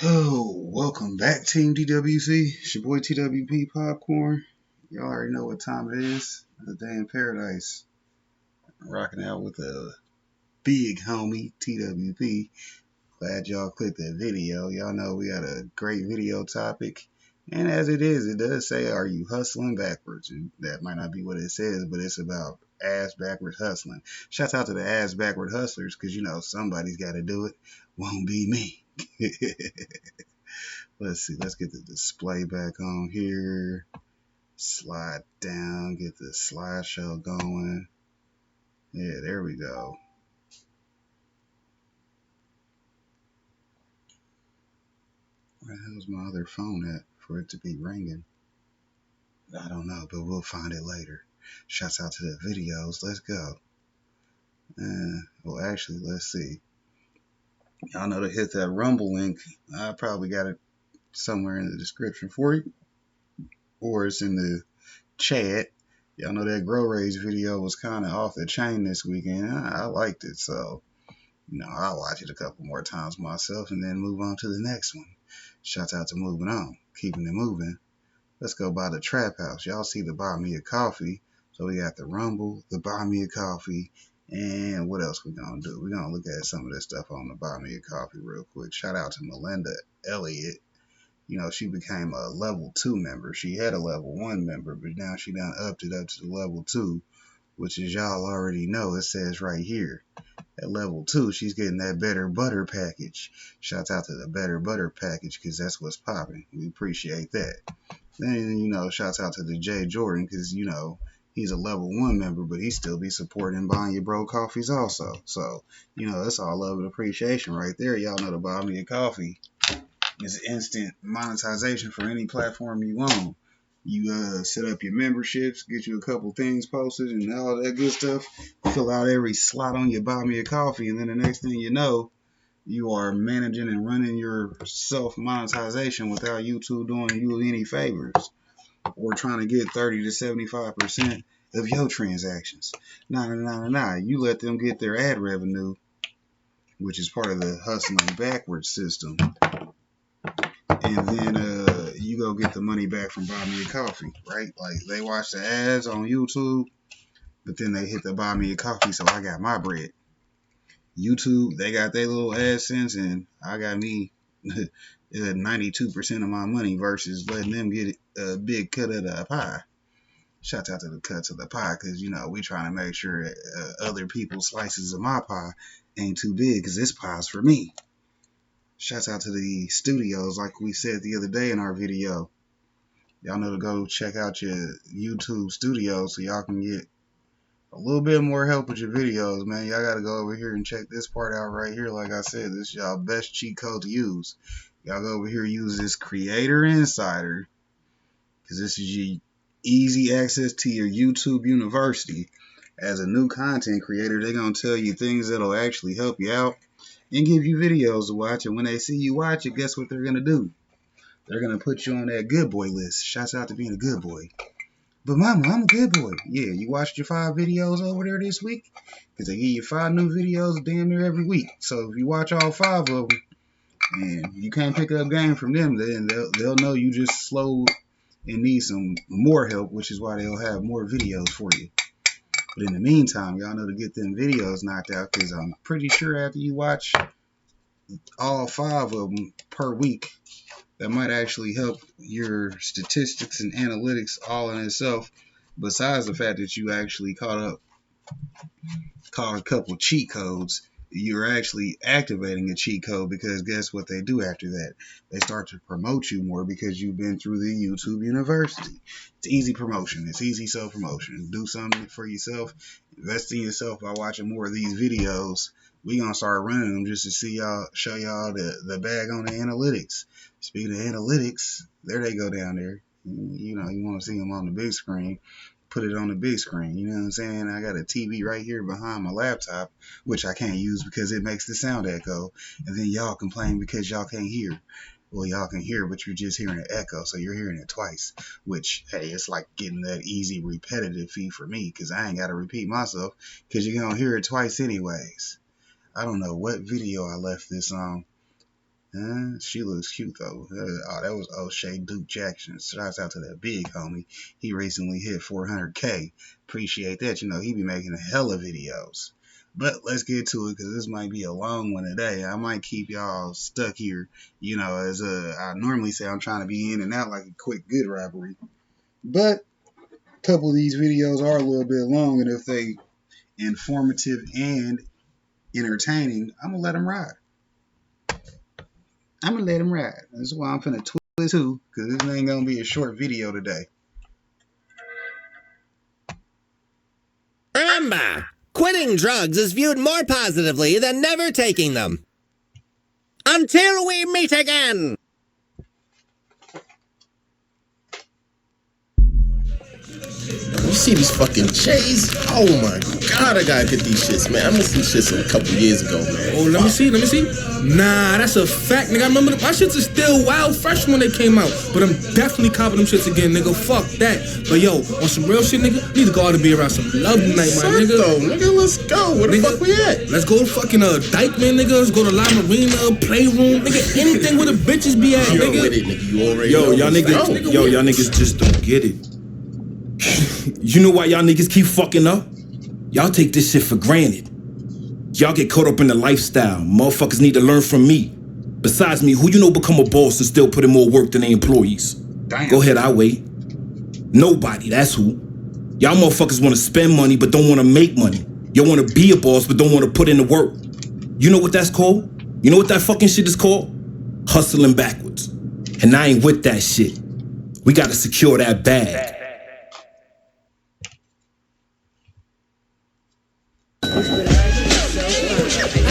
Oh, welcome back, Team TWC. It's your boy TWP Popcorn. Y'all already know what time it is. A day in paradise. Rocking out with a big homie, TWP. Glad y'all clicked that video. Y'all know we got a great video topic. And as it is, it does say, are you hustling backwards? And that might not be what it says, but it's about ass backwards hustling. Shouts out to the ass backward hustlers, because you know somebody's got to do it. Won't be me. Let's see. Let's get the display back on here. Slide down. Get the slideshow going. Yeah, there we go. Where the hell's my other phone at for it to be ringing? I don't know, but we'll find it later. Shouts out to the videos. Let's go. Well, actually, let's see. Y'all know to hit that Rumble link. I probably got it somewhere in the description for you, or it's in the chat. Y'all know that Grow Raise video was kind of off the chain this weekend. I liked it, so I'll watch it a couple more times myself and then move on to the next one. Shouts out to moving on, keeping it moving. Let's go by the Trap House. Y'all see the Buy Me a Coffee. So we got the Rumble, the Buy Me a Coffee, and what else we gonna do? We're gonna look at some of this stuff on the Buy Me a Coffee real quick. Shout out to Melinda Elliott. She became a level 2 member. She had a level 1 member, but now she done upped it up to the level 2, which as y'all already know, it says right here. At level 2, she's getting that Better Butter package. Shouts out to the Better Butter package, because that's what's popping. We appreciate that. Then, shouts out to the J Jordan, because, he's a level 1 member, but he still be supporting Buying Your Bro Coffees also. So, that's all love and appreciation right there. Y'all know the Buy Me a Coffee is instant monetization for any platform you own. You set up your memberships, get you a couple things posted and all that good stuff. Fill out every slot on your Buy Me a Coffee, and then the next thing you know, you are managing and running your self monetization without YouTube doing you any favors or trying to get 30 to 75% of your transactions. Nah. You let them get their ad revenue, which is part of the hustling backwards system. And then you go get the money back from Buy Me a Coffee, right? Like they watch the ads on YouTube, but then they hit the Buy Me a Coffee, so I got my bread. YouTube, they got their little AdSense, and I got me 92% of my money versus letting them get a big cut of the pie. Shout out to the cuts of the pie, because we trying to make sure other people's slices of my pie ain't too big, because this pie's for me. Shouts out to the studios, like we said the other day in our video. Y'all know to go check out your YouTube studios so y'all can get a little bit more help with your videos, man. Y'all got to go over here and check this part out right here. Like I said, this is y'all best cheat code to use. Y'all go over here, use this Creator Insider, because this is your easy access to your YouTube University. As a new content creator, they're going to tell you things that'll actually help you out and give you videos to watch. And when they see you watch it, guess what they're going to do? They're going to put you on that good boy list. Shouts out to being a good boy. But mama, I'm a good boy. Yeah, you watched your 5 videos over there this week? Because they give you 5 new videos damn near every week. So if you watch all 5 of them and you can't pick up game from them, then they'll know you just slow and need some more help, which is why they'll have more videos for you. But in the meantime, y'all know to get them videos knocked out, because I'm pretty sure after you watch all 5 of them per week, that might actually help your statistics and analytics all in itself, besides the fact that you actually caught a couple cheat codes. You're actually activating a cheat code, because guess what they do after that? They start to promote you more, because you've been through the YouTube University. It's easy promotion. It's easy self-promotion. Do something for yourself. Invest in yourself by watching more of these videos. We're going to start running them just to show y'all the bag on the analytics. Speaking of analytics, there they go down there. You want to see them on the big screen. Put it on the big screen. You know what I'm saying? I got a TV right here behind my laptop, which I can't use because it makes the sound echo. And then y'all complain because y'all can't hear. Well, y'all can hear, but you're just hearing an echo, so you're hearing it twice. Which, hey, it's like getting that easy repetitive fee for me, because I ain't got to repeat myself, because you're going to hear it twice anyways. I don't know what video I left this on. She looks cute though. Oh, that was O'Shea Duke Jackson. Shouts out to that big homie. He recently hit 400K. Appreciate that. You know, he be making a hell of videos. But let's get to it because this might be a long one today. I might keep y'all stuck here. You know, as I normally say, I'm trying to be in and out like a quick good robbery. But a couple of these videos are a little bit long, and if they informative and entertaining, I'm gonna let them ride. I'm gonna let them ride. That's why I'm finna twist too, because this ain't gonna be a short video today. Remember, quitting drugs is viewed more positively than never taking them. Until we meet again! You see these fucking J's? Oh my god, I gotta get these shits, man. I missed these shits a couple years ago, man. Oh, let me see. Nah, that's a fact, nigga. I remember my shits are still wild fresh when they came out. But I'm definitely copping them shits again, nigga. Fuck that. But yo, on some real shit, nigga, need to go out and be around some love tonight, my nigga. Nigga, let's go. Where the fuck we at? Let's go to fucking Dykeman, nigga. Let's go to La Marina, Playroom, nigga. Anything where the bitches be at, Yo, nigga. with it, nigga. You already know. Y'all niggas just don't get it. You know why y'all niggas keep fucking up? Y'all take this shit for granted. Y'all get caught up in the lifestyle. Motherfuckers need to learn from me. Besides me, who you know become a boss and still put in more work than their employees? Damn. Go ahead, I'll wait. Nobody, that's who. Y'all motherfuckers want to spend money but don't want to make money. Y'all want to be a boss but don't want to put in the work. You know what that's called? You know what that fucking shit is called? Hustling backwards. And I ain't with that shit. We gotta secure that bag.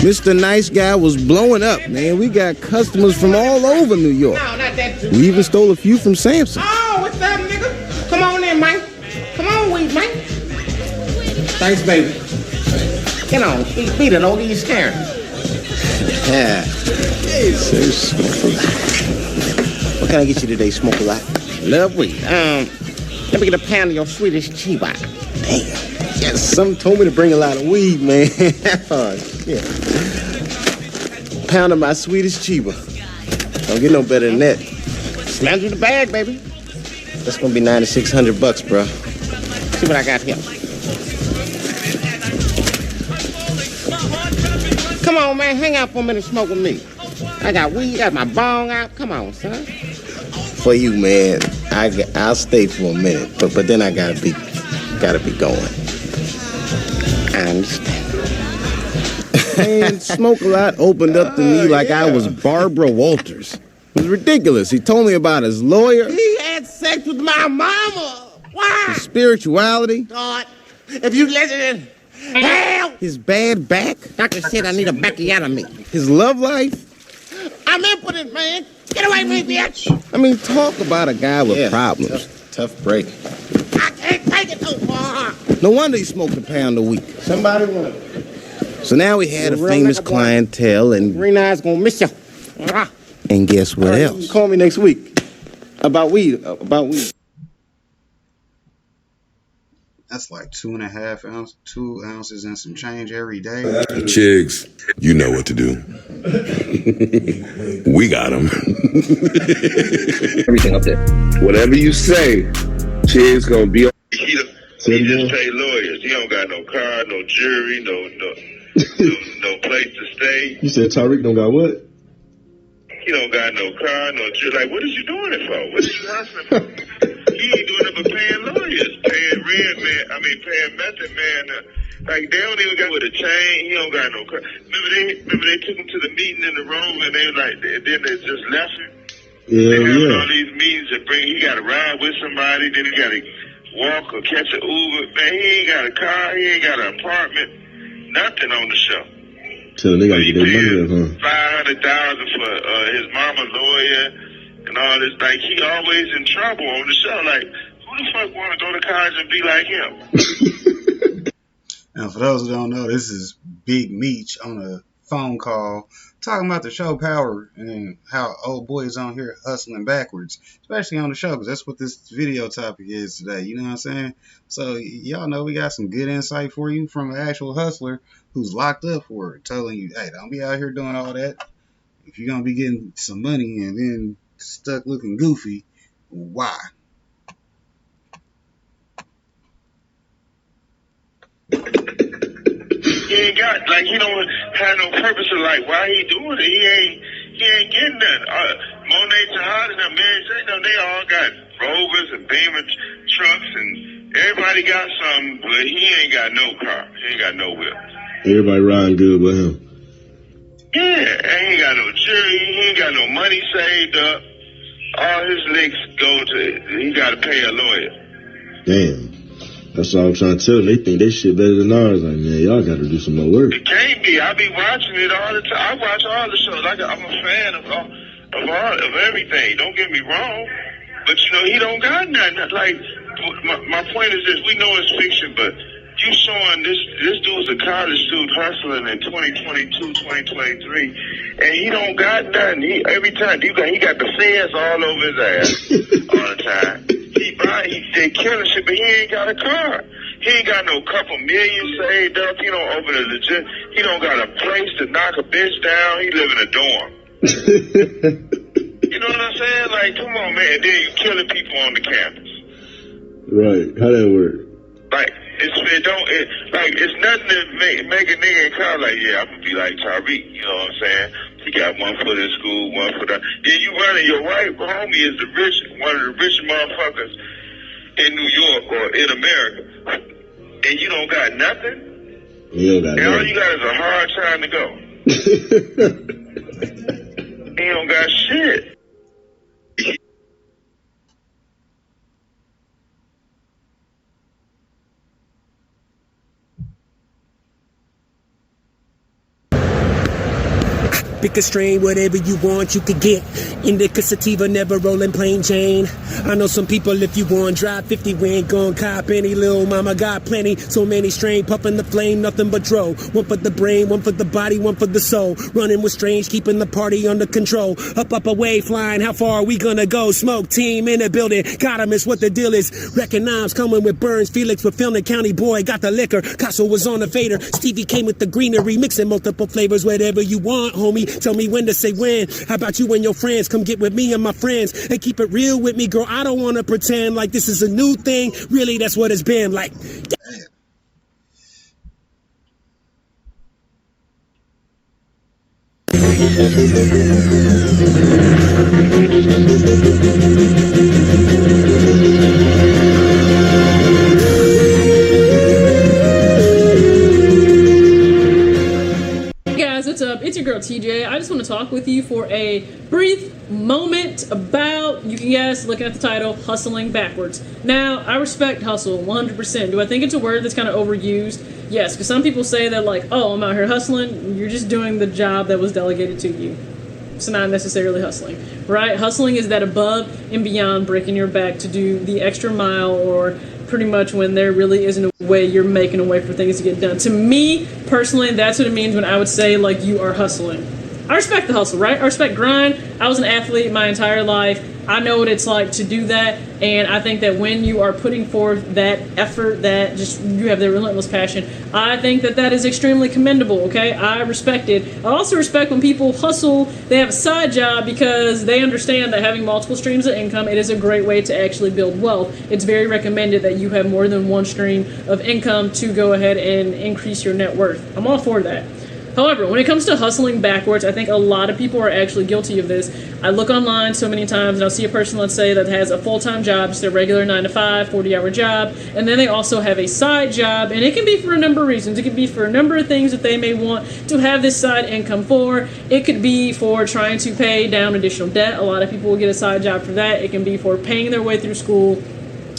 Mr. Nice Guy was blowing up, man. We got customers from all over New York. No, not that dude. We even stole a few from Samson. Oh, what's up, nigga? Come on in, man. Come on, weed, man. Thanks, baby. Get on, beat it, old, you scared. Yeah. Hey, so smoke a lot. What can I get you today, smoke a lot? Love weed. Let me get a pound of your Swedish chiba. Damn. Yeah, some told me to bring a lot of weed, man. Oh, shit. Pound of my Swedish Chiba. Don't get no better than that. Slam you the bag, baby. That's gonna be $9,600, bro. See what I got here. Come on, man. Hang out for a minute and smoke with me. I got weed, got my bong out. Come on, son. For you, man, I'll stay for a minute, but then I gotta be going. I understand. Man, Smoke a Lot opened up to me like I was Barbara Walters. It was ridiculous. He told me about his lawyer, He had sex with my mama. Why? his spirituality, God, if you listen, hell. his bad back, Doctor said I need a backiotomy. his love life. I'm impotent, man. Get away from me, bitch. I mean, talk about a guy with problems. Tough break. I can't take it no more. No wonder he smoked a pound a week. Somebody want it. So now we had a Real famous nigga boy. clientele, Green eyes gonna miss you. and guess what else? Call me next week. About weed. That's like 2 ounces and some change every day. Chigs, you know what to do. We got them. Everything up there. Whatever you say, Chigs gonna be on. He just pay lawyers. He don't got no car, no jury, no place to stay. You said Tariq don't got what? He don't got no car, no jury. Like, what is you doing it for? What is you hustling for? He ain't doing it but paying lawyers, paying paying method man. Like, they don't even got with a chain. He don't got no car. Remember they took him to the meeting in the room and they was like, then they just left him. Yeah, They having all these meetings that he got to ride with somebody, then he got to walk or catch an Uber. Man, he ain't got a car, he ain't got an apartment, nothing on the show. So they gotta He get their money paid up, huh? $500,000 for his mama lawyer and all this. Like, he always in trouble on the show. Like, who the fuck want to go to college and be like him? And for those who don't know, this is Big Meech on a phone call talking about the show Power and how old boys on here hustling backwards, especially on the show, because that's what this video topic is today. You know what I'm saying? So y'all know we got some good insight for you from an actual hustler who's locked up for it, telling you, hey, don't be out here doing all that. If you're gonna be getting some money and then stuck looking goofy, why? He ain't got, like, he don't have no purpose of, like, why he doing it. He ain't getting none. Monet Jihad and Mary J, they all got Rovers and Beamer trucks, and everybody got something, but he ain't got no car. He ain't got no whip. Everybody riding good with him. Yeah, and he ain't got no jury. He ain't got no money saved up. All his licks go to, he got to pay a lawyer. Damn. That's all I'm trying to tell them. They think they shit better than ours. Like, man, y'all got to do some more work. It can't be. I be watching it all the time. I watch all the shows. I'm a fan of everything. Don't get me wrong. But, he don't got nothing. Like, my point is this. We know it's fiction, but you showing this dude's a college student hustling in 2022, 2023, and he don't got nothing. Every time, he got the feds all over his ass all the time. They killing shit, but he ain't got a car. He ain't got no couple million saved up. He don't open a legit. He don't got a place to knock a bitch down. He live in a dorm. You know what I'm saying? Like, come on, man. And then you killing people on the campus. Right. How that work? Like, it's nothing to make a nigga in college like, yeah, I'm gonna be like Tariq. You know what I'm saying? He got one foot in school, one foot out. Yeah, you running. Your right homie is one of the richest motherfuckers in New York or in America, and you don't got nothing. You don't got and nothing. All you got is a hard time to go. He don't got shit. Pick a strain, whatever you want, you could get. Indica sativa, never rolling plain Jane. I know some people, if you want drive 50, we ain't gon' cop any. Little mama got plenty, so many strain, puffing the flame, nothing but dro. One for the brain, one for the body, one for the soul. Running with strange, keeping the party under control. Up, away, flying, how far are we gonna go? Smoke team in the building, got 'em, it's what the deal is. Recognize, coming with Burns, Felix with Filming County boy, got the liquor. Casso was on the fader, Stevie came with the greenery, mixing multiple flavors, whatever you want, homie. Tell me when to say when. How about you and your friends? Come get with me and my friends and keep it real with me, girl. I don't want to pretend like this is a new thing. Really, that's what it's been like. What's up? It's your girl TJ. I just want to talk with you for a brief moment about, you can guess, looking at the title, hustling backwards. Now, I respect hustle 100%. Do I think it's a word that's kind of overused? Yes, because some people say that, like, oh, I'm out here hustling. You're just doing the job that was delegated to you. It's not necessarily hustling, right? Hustling is that above and beyond breaking your back to do the extra mile, or pretty much when there really isn't a way, you're making a way for things to get done. To me, personally, that's what it means when I would say, like, you are hustling. I respect the hustle, right? I respect grind. I was an athlete my entire life. I know what it's like to do that, and I think that when you are putting forth that effort, that just you have the relentless passion, I think that that is extremely commendable, okay? I respect it. I also respect when people hustle, they have a side job because they understand that having multiple streams of income, it is a great way to actually build wealth. It's very recommended that you have more than one stream of income to go ahead and increase your net worth. I'm all for that. However, when it comes to hustling backwards, I think a lot of people are actually guilty of this. I look online so many times and I'll see a person, let's say, that has a full-time job, just their regular 9-to-5, 40-hour job, and then they also have a side job, and it can be for a number of reasons. It could be for a number of things that they may want to have this side income for. It could be for trying to pay down additional debt. A lot of people will get a side job for that. It can be for paying their way through school.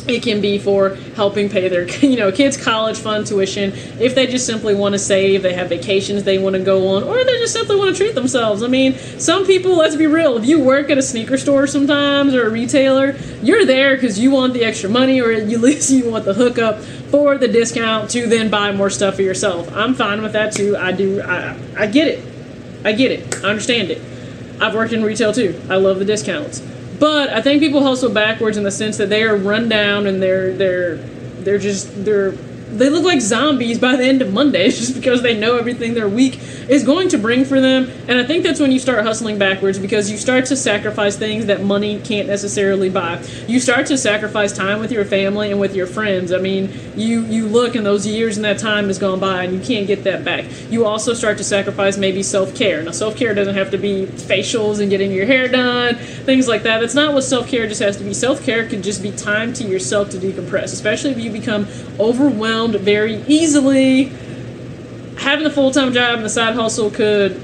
It can be for helping pay their, kids' college fund tuition. If they just simply want to save, they have vacations they want to go on, or they just simply want to treat themselves. I mean, some people, let's be real, if you work at a sneaker store sometimes or a retailer, you're there because you want the extra money, or at least you want the hookup for the discount to then buy more stuff for yourself. I'm fine with that too. I get it. I get it. I understand it. I've worked in retail too. I love the discounts. But I think people hustle backwards in the sense that they are run down and they're they look like zombies by the end of Monday, just because they know everything their week is going to bring for them. And I think that's when you start hustling backwards, because you start to sacrifice things that money can't necessarily buy. You start to sacrifice time with your family and with your friends. I mean, you look, and those years and that time has gone by, and you can't get that back. You also start to sacrifice maybe self-care. Now, self-care doesn't have to be facials and getting your hair done, things like that. That's not what self-care just has to be. Self-care could just be time to yourself to decompress, especially if you become overwhelmed very easily. Having a full-time job and the side hustle could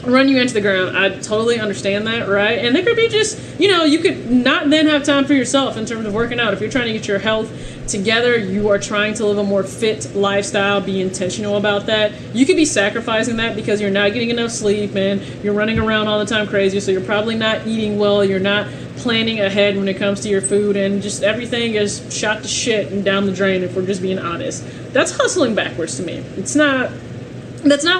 run you into the ground. I totally understand that, right? And there could be just, you could not then have time for yourself in terms of working out. If you're trying to get your health together, you are trying to live a more fit lifestyle, be intentional about that. You could be sacrificing that because you're not getting enough sleep and you're running around all the time crazy, so you're probably not eating well, you're not planning ahead when it comes to your food, and just everything is shot to shit and down the drain, if we're just being honest. That's hustling backwards to me. That's not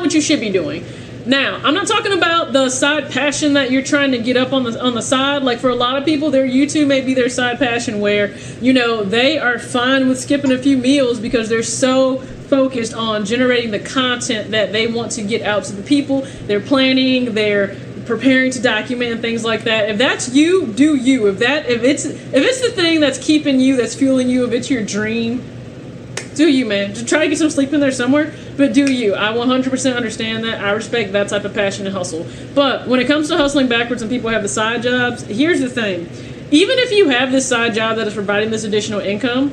what you should be doing. Now, I'm not talking about the side passion that you're trying to get up on the side. Like, for a lot of people, their YouTube may be their side passion, where, they are fine with skipping a few meals because they're so focused on generating the content that they want to get out to the people. They're planning, they're preparing to document and things like that. If that's you, do you. If it's the thing that's keeping you, that's fueling you, if it's your dream, do you, man. Just try to get some sleep in there somewhere, but do you. I 100% understand that. I respect that type of passion and hustle. But when it comes to hustling backwards and people have the side jobs, here's the thing. Even if you have this side job that is providing this additional income,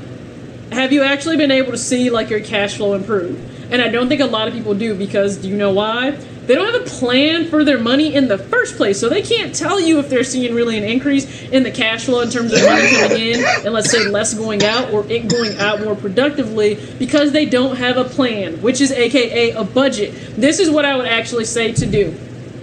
have you actually been able to see, like, your cash flow improve? And I don't think a lot of people do, because do you know why? They don't have a plan for their money in the first place, so they can't tell you if they're seeing really an increase in the cash flow in terms of money coming in, and let's say less going out, or it going out more productively, because they don't have a plan, which is AKA a budget. This is what I would actually say to do.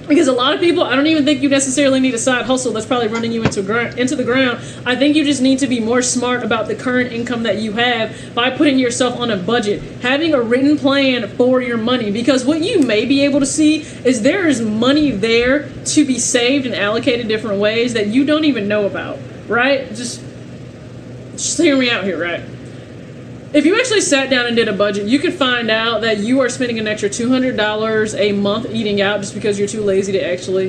Because a lot of people, I don't even think you necessarily need a side hustle that's probably running you into the ground. I think you just need to be more smart about the current income that you have by putting yourself on a budget, having a written plan for your money. Because what you may be able to see is there is money there to be saved and allocated different ways that you don't even know about, right? Just hear me out here, right? If you actually sat down and did a budget, you could find out that you are spending an extra $200 a month eating out just because you're too lazy to actually,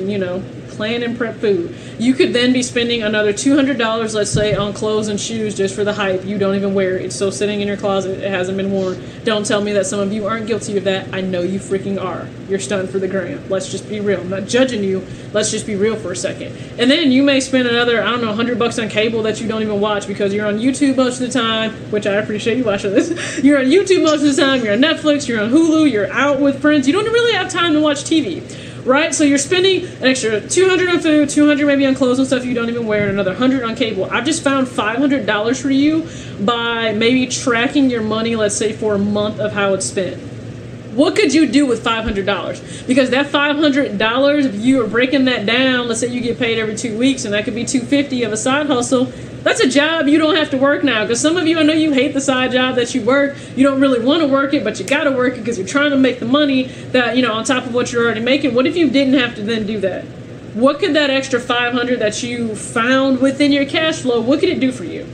plan and prep food. You could then be spending another $200, let's say, on clothes and shoes just for the hype. You don't even wear it. It's still sitting in your closet. It hasn't been worn. Don't tell me that some of you aren't guilty of that. I know you freaking are. You're stunned for the gram. Let's just be real. I'm not judging you. Let's just be real for a second. And then you may spend another, $100 on cable that you don't even watch because you're on YouTube most of the time, which I appreciate you watching this. You're on YouTube most of the time. You're on Netflix. You're on Hulu. You're out with friends. You don't really have time to watch TV. Right? So you're spending an extra $200 on food, $200 maybe on clothes and stuff you don't even wear, and another $100 on cable. I've just found $500 for you by maybe tracking your money, let's say, for a month of how it's spent. What could you do with $500? Because that $500, if you are breaking that down, let's say you get paid every 2 weeks, and that could be $250 of a side hustle. That's a job you don't have to work now. Because some of you, I know you hate the side job that you work. You don't really want to work it, but you got to work it because you're trying to make the money that, on top of what you're already making. What if you didn't have to then do that? What could that extra $500 that you found within your cash flow, what could it do for you?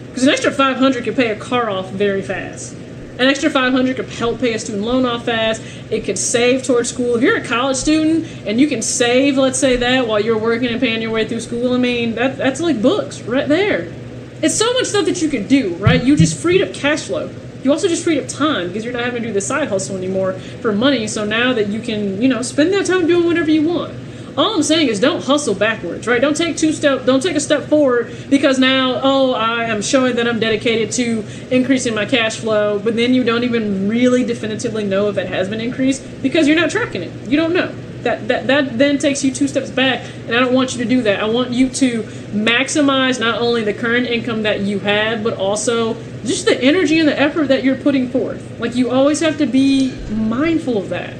Because an extra $500 could pay a car off very fast. An extra $500 could help pay a student loan off fast. It could save towards school. If you're a college student and you can save, let's say, that while you're working and paying your way through school, that's like books right there. It's so much stuff that you could do, right? You just freed up cash flow. You also just freed up time because you're not having to do the side hustle anymore for money. So now that you can, spend that time doing whatever you want. All I'm saying is don't hustle backwards, right? Don't take a step forward because now, I am showing that I'm dedicated to increasing my cash flow, but then you don't even really definitively know if it has been increased because you're not tracking it. You don't know. That then takes you 2 steps back, and I don't want you to do that. I want you to maximize not only the current income that you have, but also just the energy and the effort that you're putting forth. Like, you always have to be mindful of that.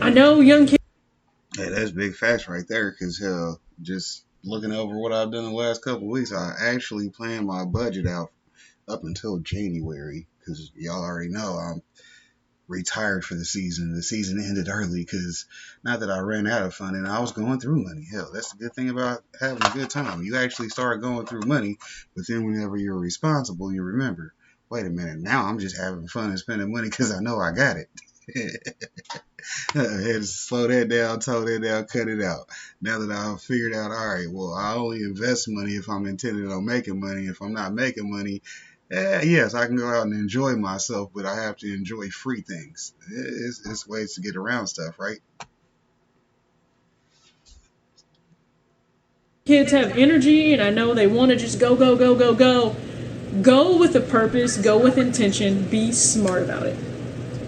I know young kids. Yeah, that's big facts right there, because just looking over what I've done the last couple of weeks, I actually planned my budget out up until January, because y'all already know I'm retired for the season. The season ended early because not that I ran out of funding, I was going through money. Hell, that's the good thing about having a good time. You actually start going through money, but then whenever you're responsible, you remember, wait a minute, now I'm just having fun and spending money because I know I got it. I had to slow that down, tone that down, cut it out. Now that I've figured out, all right, well, I only invest money if I'm intending on making money. If I'm not making money, yes, I can go out and enjoy myself, but I have to enjoy free things. It's ways to get around stuff, right? Kids have energy and I know they want to just go, go, go, go, go. Go with a purpose, go with intention, be smart about it.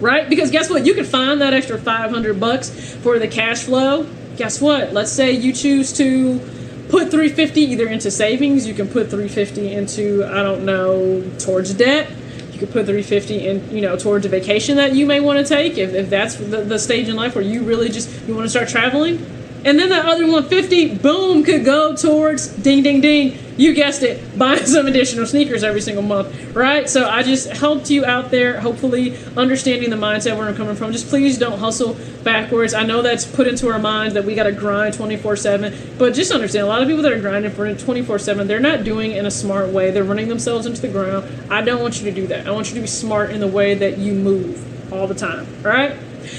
Right? Because guess what? You can find that extra $500 for the cash flow. Guess what? Let's say you choose to put $350 either into savings. You can put $350 into, I don't know, towards debt. You could put $350 in, towards a vacation that you may want to take if that's the stage in life where you really you want to start traveling. And then that other $150, boom, could go towards, ding, ding, ding, you guessed it, buying some additional sneakers every single month, right? So I just helped you out there, hopefully understanding the mindset where I'm coming from. Just please don't hustle backwards. I know that's put into our minds that we got to grind 24/7, but just understand, a lot of people that are grinding for 24/7, they're not doing it in a smart way. They're running themselves into the ground. I don't want you to do that. I want you to be smart in the way that you move all the time, all right?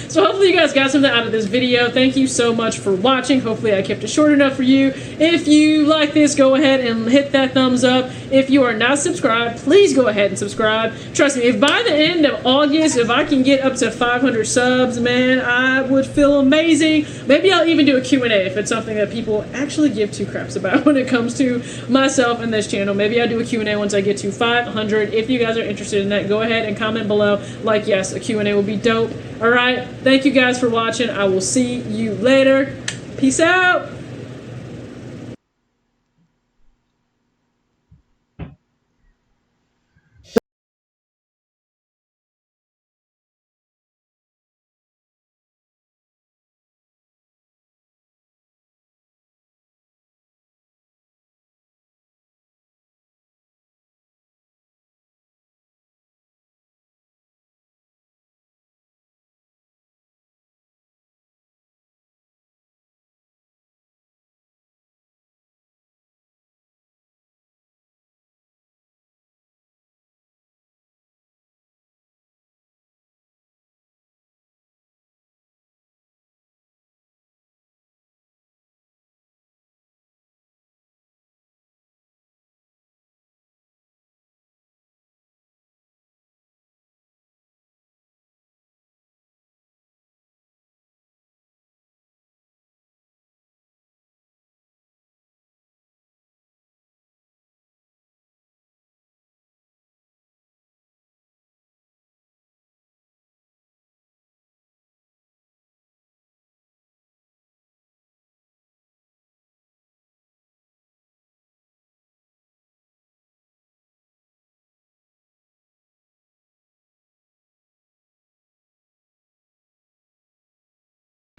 So hopefully you guys got something out of this video. Thank you so much for watching. Hopefully I kept it short enough for you. If you like this, go ahead and hit that thumbs up. If you are not subscribed, please go ahead and subscribe. Trust me, if by the end of August, if I can get up to 500 subs, man, I would feel amazing. Maybe I'll even do a Q&A if it's something that people actually give two craps about when it comes to myself and this channel. Maybe I'll do a Q&A once I get to 500. If you guys are interested in that, go ahead and comment below. Like, yes, a Q&A will be dope. All right, thank you guys for watching. I will see you later. Peace out.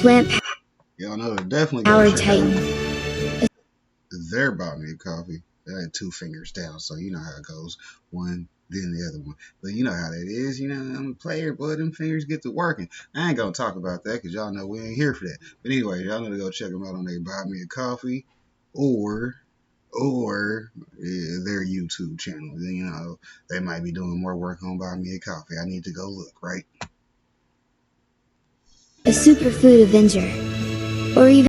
Y'all know they definitely got They're bought me a coffee. I had 2 fingers down, so you know how it goes. One, then the other one. But you know how that is. I'm a player, boy. Them fingers get to working. I ain't gonna talk about that because y'all know we ain't here for that. But anyway, y'all know to go check them out on they Buy Me a Coffee or their YouTube channel. They might be doing more work on Buy Me a Coffee. I need to go look, right? A superfood avenger, or even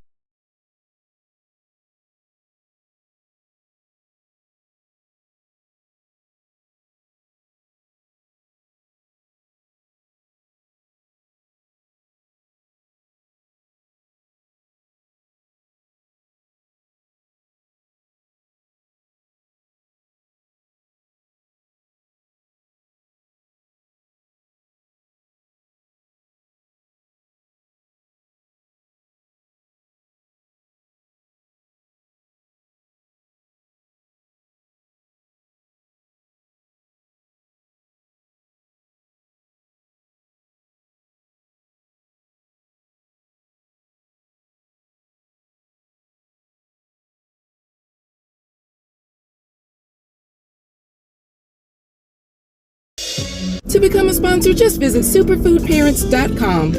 To become a sponsor, just visit superfoodparents.com.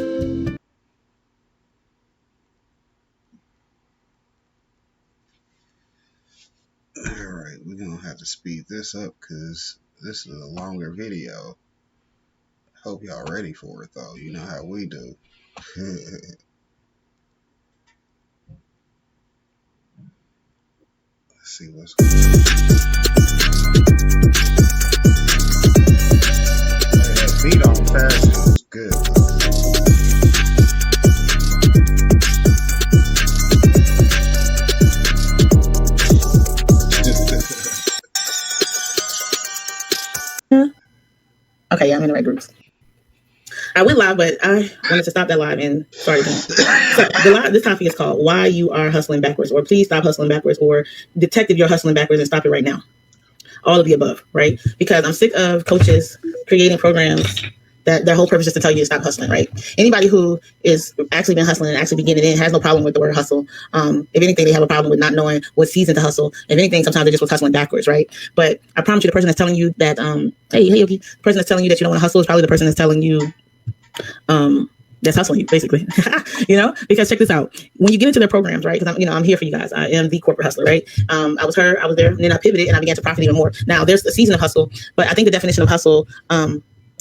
Alright, we're going to have to speed this up because This is a longer video. Hope y'all ready for it though. You know how we do. Let's see what's going on. That beat on fast was good. Okay, yeah, I'm in the right groups. I went live, but I wanted to stop that live and start again. So this topic is called "Why You Are Hustling Backwards," or "Please Stop Hustling Backwards," or "Detective, You're Hustling Backwards and Stop It Right Now." All of the above, right? Because I'm sick of coaches creating programs that their whole purpose is to tell you to stop hustling, right? Anybody who is actually been hustling and actually beginning it has no problem with the word hustle. If anything, they have a problem with not knowing what season to hustle. If anything, sometimes they just was hustling backwards, right? But I promise you, the person that's telling you that, hey, Yogi, the person that's telling you that you don't want to hustle is probably the person that's telling you, that's hustling you, basically. Because check this out. When you get into their programs, right? Because I'm here for you guys. I am the corporate hustler, right? I was there, and then I pivoted and I began to profit even more. Now there's a season of hustle, but I think the definition of hustle,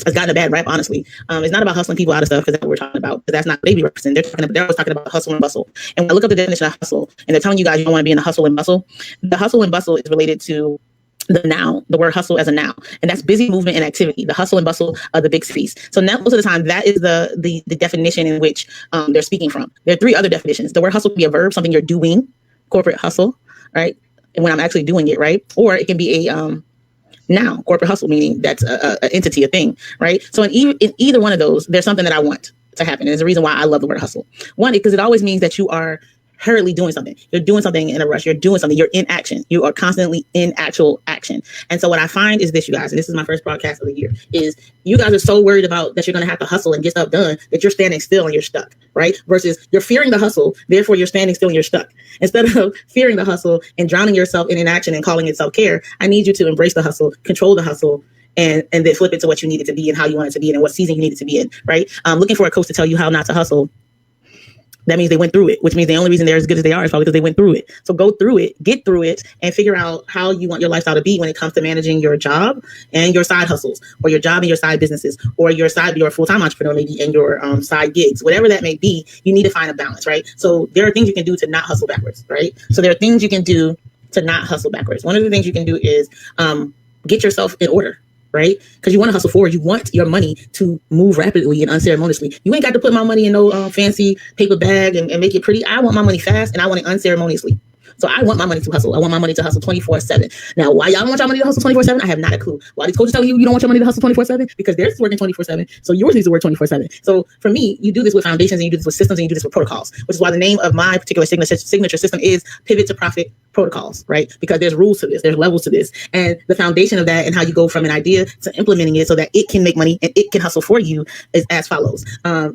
has gotten a bad rap, honestly. It's not about hustling people out of stuff, because that's what we're talking about. Because that's not what they be representing. They're always talking about hustle and bustle. And when I look up the definition of hustle, and they're telling you guys you don't want to be in the hustle and bustle, the hustle and bustle is related to the noun, the word hustle as a noun, and that's busy movement and activity. The hustle and bustle of the big cities. So now, most of the time, that is the definition in which they're speaking from. There are three other definitions. The word hustle can be a verb, something you're doing, corporate hustle, right? And when I'm actually doing it, right? Or it can be a noun, corporate hustle, meaning that's an entity, a thing, right? So in either one of those, there's something that I want to happen. And there's a reason why I love the word hustle. One, because it always means that you are hurriedly doing something. You're doing something in a rush. You're doing something. You're in action. You are constantly in actual action. And so what I find is this, you guys, and this is my first broadcast of the year, is you guys are so worried about that you're going to have to hustle and get stuff done that you're standing still and you're stuck, right? Versus you're fearing the hustle, therefore you're standing still and you're stuck. Instead of fearing the hustle and drowning yourself in inaction and calling it self-care, I need you to embrace the hustle, control the hustle, and then flip it to what you need it to be and how you want it to be and what season you need it to be in, right? Looking for a coach to tell you how not to hustle. That means they went through it, which means the only reason they're as good as they are is probably because they went through it. So go through it, get through it, and figure out how you want your lifestyle to be when it comes to managing your job and your side hustles, or your job and your side businesses, or your full-time entrepreneur maybe, and your side gigs, whatever that may be. You need to find a balance, right? So there are things you can do to not hustle backwards, right? So there are things you can do to not hustle backwards. One of the things you can do is get yourself in order. Right? Because you want to hustle forward. You want your money to move rapidly and unceremoniously. You ain't got to put my money in no fancy paper bag and make it pretty. I want my money fast and I want it unceremoniously. So I want my money to hustle. I want my money to hustle 24/7. Now, why y'all don't want your money to hustle 24/7? I have not a clue. Why these coaches telling you don't want your money to hustle 24/7? Because theirs is working 24/7. So yours needs to work 24/7. So for me, you do this with foundations and you do this with systems and you do this with protocols, which is why the name of my particular signature system is Pivot to Profit Protocols, right? Because there's rules to this, there's levels to this. And the foundation of that and how you go from an idea to implementing it so that it can make money and it can hustle for you is as follows.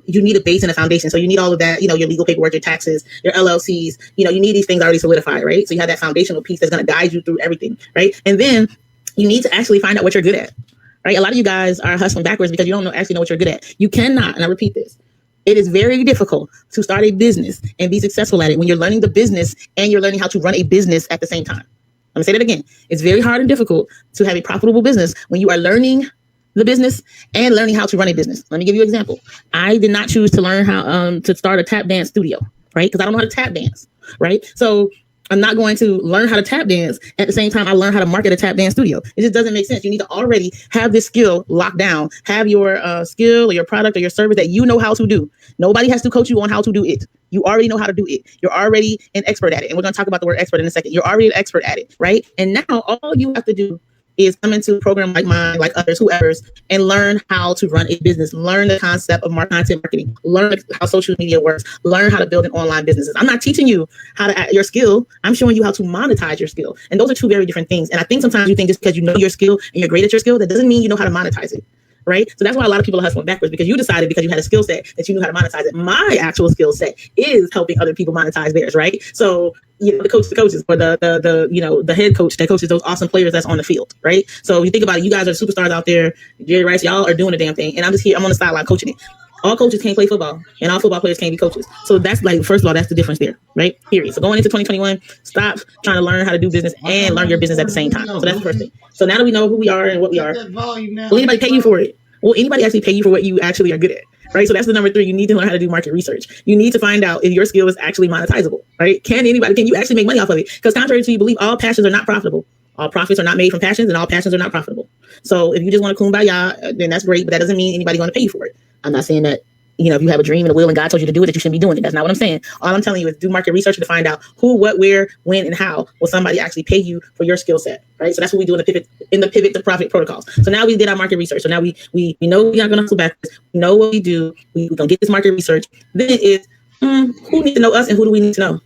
You need a base and a foundation. So you need all of that, your legal paperwork, your taxes, your LLCs, you need these things already solidified, right? So you have that foundational piece that's going to guide you through everything, right? And then you need to actually find out what you're good at, right? A lot of you guys are hustling backwards because you don't actually know what you're good at. You cannot, and I repeat this, it is very difficult to start a business and be successful at it when you're learning the business and you're learning how to run a business at the same time. Let me say that again. It's very hard and difficult to have a profitable business when you are learning the business and learning how to run a business. Let me give you an example. I did not choose to learn how to start a tap dance studio, right? Because I don't know how to tap dance, right? So I'm not going to learn how to tap dance at the same time I learn how to market a tap dance studio. It just doesn't make sense. You need to already have this skill locked down, have your skill or your product or your service that you know how to do. Nobody has to coach you on how to do it. You already know how to do it. You're already an expert at it. And we're going to talk about the word expert in a second. You're already an expert at it, right? And now all you have to do is come into a program like mine, like others, whoever's, and learn how to run a business, learn the concept of content marketing, learn how social media works, learn how to build an online business. I'm not teaching you how to your skill. I'm showing you how to monetize your skill. And those are two very different things. And I think sometimes you think just because you know your skill and you're great at your skill, that doesn't mean you know how to monetize it. Right? So that's why a lot of people are hustling backwards, because you decided because you had a skill set that you knew how to monetize it. My actual skill set is helping other people monetize theirs, right? So, the coaches, or the head coach that coaches those awesome players that's on the field, right? So if you think about it, you guys are superstars out there. Jerry Rice, y'all are doing the damn thing. And I'm just here, I'm on the sideline coaching it. all coaches can't play football, and all football players can't be coaches. So that's like, first of all, that's the difference there, right? Period. So going into 2021, stop trying to learn how to do business and learn your business at the same time. So that's the first thing. So now that we know who we are and what we are, will anybody pay you for it? Will anybody actually pay you for what you actually are good at? Right. So that's the number 3. You need to learn how to do market research. You need to find out if your skill is actually monetizable. Right. Can you actually make money off of it? Because contrary to you believe, all passions are not profitable. All profits are not made from passions, and all passions are not profitable. So if you just want to kumbaya, then that's great, but that doesn't mean anybody's going to pay you for it. I'm not saying that, if you have a dream and a will and God told you to do it, that you shouldn't be doing it. That's not what I'm saying. All I'm telling you is do market research to find out who, what, where, when, and how will somebody actually pay you for your skill set. Right. So that's what we do in the pivot to profit protocols. So now we did our market research. So now we know we're not going to hustle backwards. We know what we do. We're going to get this market research. Then it is who needs to know us and who do we need to know?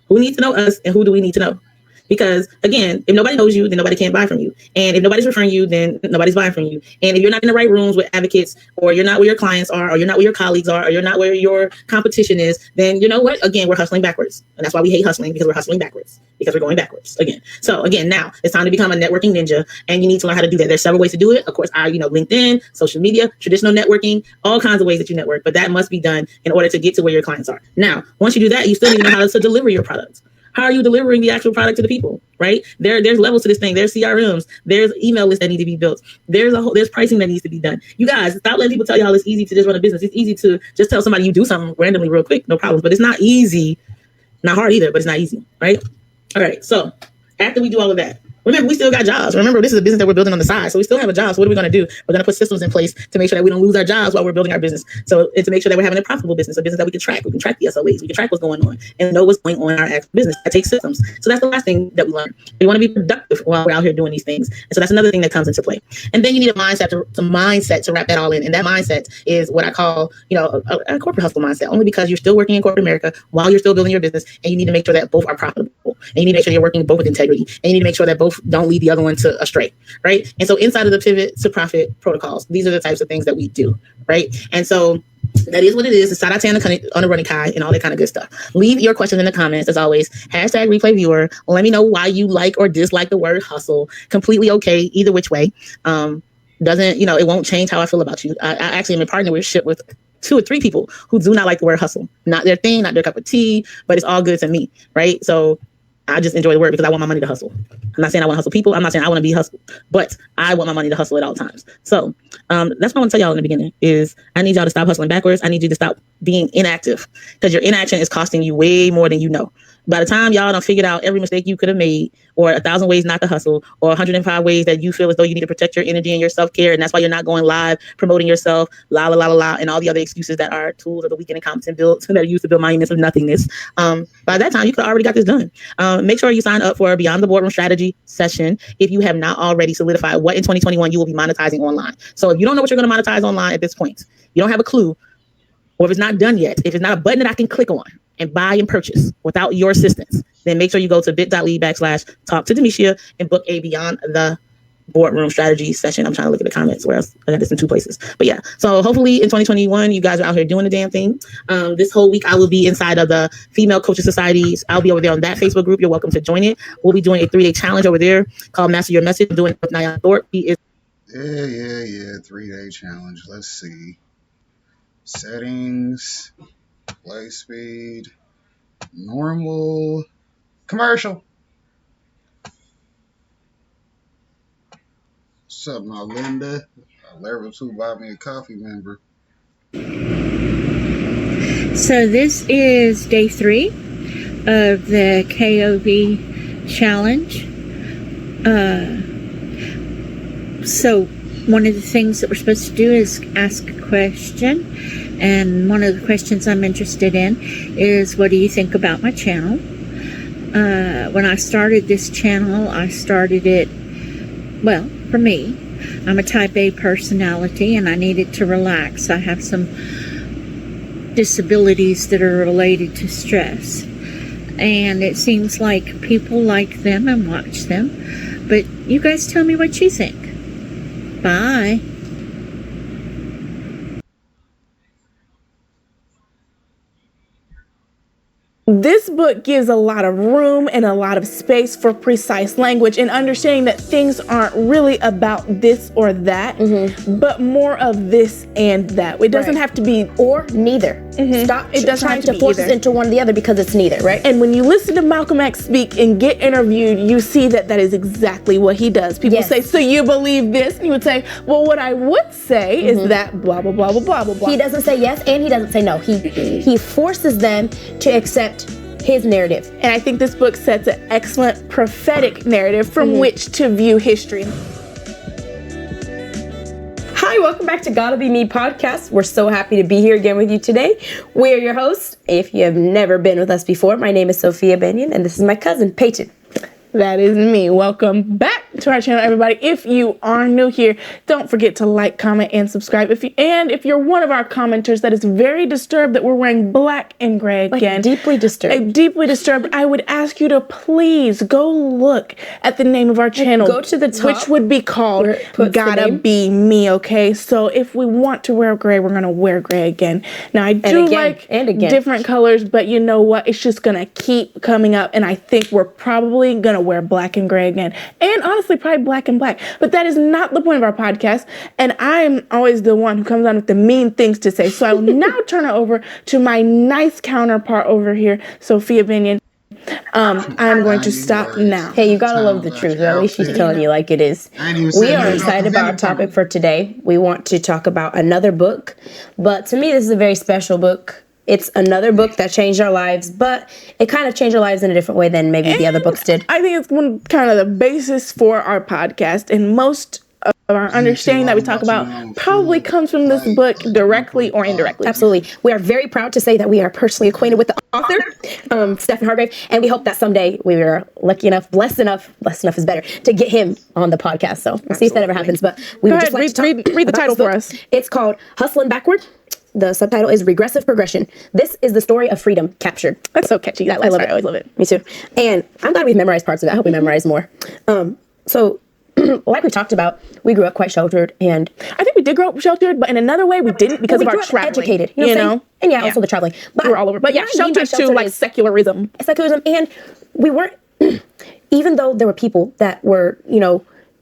Who needs to know us and who do we need to know? Because again, if nobody knows you, then nobody can buy from you. And if nobody's referring you, then nobody's buying from you. And if you're not in the right rooms with advocates, or you're not where your clients are, or you're not where your colleagues are, or you're not where your competition is, then you know what? Again, we're hustling backwards. And that's why we hate hustling, because we're hustling backwards, because we're going backwards again. So again, now it's time to become a networking ninja, and you need to learn how to do that. There's several ways to do it. Of course, LinkedIn, social media, traditional networking, all kinds of ways that you network, but that must be done in order to get to where your clients are. Now, once you do that, you still need to know how to deliver your products. How are you delivering the actual product to the people, right? There's levels to this thing. There's CRMs. There's email lists that need to be built. There's pricing that needs to be done. You guys, stop letting people tell y'all it's easy to just run a business. It's easy to just tell somebody you do something randomly real quick, no problems. But it's not easy. Not hard either, but it's not easy, right? All right, so after we do all of that, remember, we still got jobs. Remember, this is a business that we're building on the side. So we still have a job. So what are we going to do? We're going to put systems in place to make sure that we don't lose our jobs while we're building our business. So it's to make sure that we're having a profitable business, a business that we can track. We can track the SLAs. We can track what's going on and know what's going on in our actual business. That takes systems. So that's the last thing that we learn. We want to be productive while we're out here doing these things. And so that's another thing that comes into play. And then you need a mindset to wrap that all in. And that mindset is what I call, a corporate hustle mindset, only because you're still working in corporate America while you're still building your business. And you need to make sure that both are profitable. And you need to make sure you're working both with integrity. And you need to make sure that both don't lead the other one to astray, right? And so inside of the pivot to profit protocols, these are the types of things that we do, right? And so that is what it is. It's side on the running kai and all that kind of good stuff. Leave your questions in the comments as always. Hashtag replay viewer. Let me know why you like or dislike the word hustle. Completely okay, either which way. It won't change how I feel about you. I actually am in partnership with 2 or 3 people who do not like the word hustle. Not their thing, not their cup of tea, but it's all good to me, right? So I just enjoy the word because I want my money to hustle. I'm not saying I want to hustle people. I'm not saying I want to be hustled, but I want my money to hustle at all times. So that's what I want to tell y'all in the beginning is I need y'all to stop hustling backwards. I need you to stop being inactive, because your inaction is costing you way more than you know. By the time y'all done figured out every mistake you could have made, or 1,000 ways not to hustle, or 105 ways that you feel as though you need to protect your energy and your self-care, and that's why you're not going live, promoting yourself, and all the other excuses that are tools of the weak and incompetent built that are used to build monuments of nothingness. By that time, you could have already got this done. Make sure you sign up for a Beyond the Boardroom Strategy session if you have not already solidified what in 2021 you will be monetizing online. So if you don't know what you're going to monetize online at this point, you don't have a clue, or if it's not done yet, if it's not a button that I can click on and buy and purchase without your assistance, then make sure you go to bit.ly/talk to Demetia and book a Beyond the Boardroom Strategy session. I'm trying to look at the comments where else. I got this in 2 places. But yeah, so hopefully in 2021, you guys are out here doing the damn thing. This whole week, I will be inside of the Female Coaches Societies. I'll be over there on that Facebook group. You're welcome to join it. We'll be doing a 3-day challenge over there called Master Your Message. I'm doing it with Nyan Thorpe. He is. Yeah. 3-day challenge. Let's see. Settings. Play speed. Normal. Commercial. What's up, my Linda? Level 2 Buy Me a Coffee member. So this is day 3 of the KOV challenge. So one of the things that we're supposed to do is ask a question. And one of the questions I'm interested in is, what do you think about my channel? When I started this channel, I started it, well, for me, I'm a type A personality and I needed to relax. I have some disabilities that are related to stress. And it seems like people like them and watch them. But you guys tell me what you think. Bye. This book gives a lot of room and a lot of space for precise language and understanding that things aren't really about this or that, but more of this and that. It doesn't have to be or neither. Stop it doesn't trying have to to force us into one or the other because it's neither, right? And when you listen to Malcolm X speak and get interviewed, you see that that is exactly what he does. People say, so you believe this? And he would say, well, what I would say is that blah, blah, blah, blah, blah, blah, blah. He doesn't say yes and he doesn't say no. He forces them to accept his narrative. And I think this book sets an excellent prophetic narrative from which to view history. Hi, welcome back to Gotta Be Me podcast. We're so happy to be here again with you today. We are your hosts. If you have never been with us before, my name is Sophia Benyon, and this is my cousin, Peyton. That is me. Welcome back to our channel, everybody. If you are new here, don't forget to like, comment, and subscribe. If you're one of our commenters that is very disturbed that we're wearing black and gray again, deeply disturbed, I would ask you to please go look at the name of our channel. Go to the top, which would be called Gotta Be Me. Okay, so if we want to wear gray, we're gonna wear gray again. Now I do like different colors, but you know what? It's just gonna keep coming up, and I think we're probably gonna wear black and gray again, and honestly probably black and black, but that is not the point of our podcast, and I'm always the one who comes on with the mean things to say, so I will now turn it over to my nice counterpart over here, Sophia Benyon. I'm going to stop now. Hey, you gotta love the truth, or at least she's telling you like it is. We are excited about our topic for today. We want to talk about another book, but to me this is a very special book. It's another book that changed our lives, but it kind of changed our lives in a different way than maybe the other books did. I think it's one kind of the basis for our podcast, and most of our understanding that we talk about probably comes from this book directly or indirectly. Absolutely. We are very proud to say that we are personally acquainted with the author, Stephen Hargrave, and we hope that someday we are lucky enough, blessed enough is better, to get him on the podcast. So we'll see if that ever happens, but we would just like to read the title for us. It's called Hustling Backward. The subtitle is Regressive Progression. This is the story of freedom captured. That's so catchy. I love it. I always love it. Me too. And I'm glad we've memorized parts of it. I hope we memorize more. So, like we talked about, we grew up quite sheltered, and I think we did grow up sheltered, but in another way we didn't because of our traveling. Educated, you know? And also the traveling. But we're all over. But yeah, sheltered to like secularism. Secularism, and we weren't. Even though there were people that were,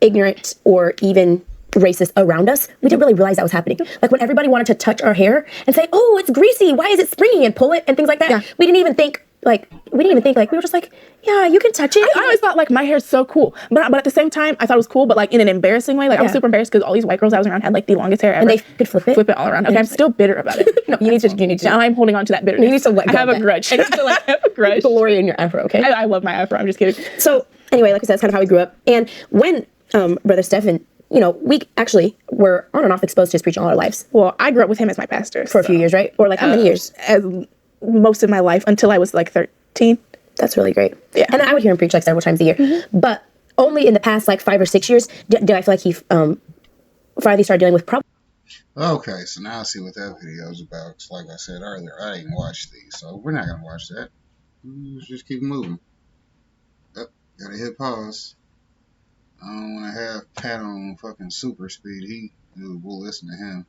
ignorant or even racist around us, we didn't really realize that was happening. Like when everybody wanted to touch our hair and say, oh, it's greasy, why is it springy, and pull it and things like that, we didn't even think we were just like, yeah, you can touch it. I always thought like my hair's so cool, but at the same time I thought it was cool, but like in an embarrassing way. Like I was super embarrassed because all these white girls I was around had like the longest hair ever, and they could flip it all around. Okay, I'm still bitter about it. No, you need to. Now I'm holding on to that bitterness. You need to let go. I have a grudge. I need to have a grudge. Glory in your afro, okay? I love my afro. I'm just kidding. So anyway, like I said, that's kind of how we grew up. And when Brother Stephen, we actually were on and off exposed to his preaching all our lives. Well, I grew up with him as my pastor for a few years, right? Or like how many years? Most of my life until I was like 13. That's really great. Yeah. And I would hear him preach like several times a year. But only in the past like 5 or 6 years did I feel like he finally started dealing with problems. Okay, so now I see what that video is about. Cause like I said earlier, I didn't watch these, so we're not gonna watch that. Let's just keep moving. Gotta hit pause. I don't want to have Pat on fucking super speed. We'll listen to him.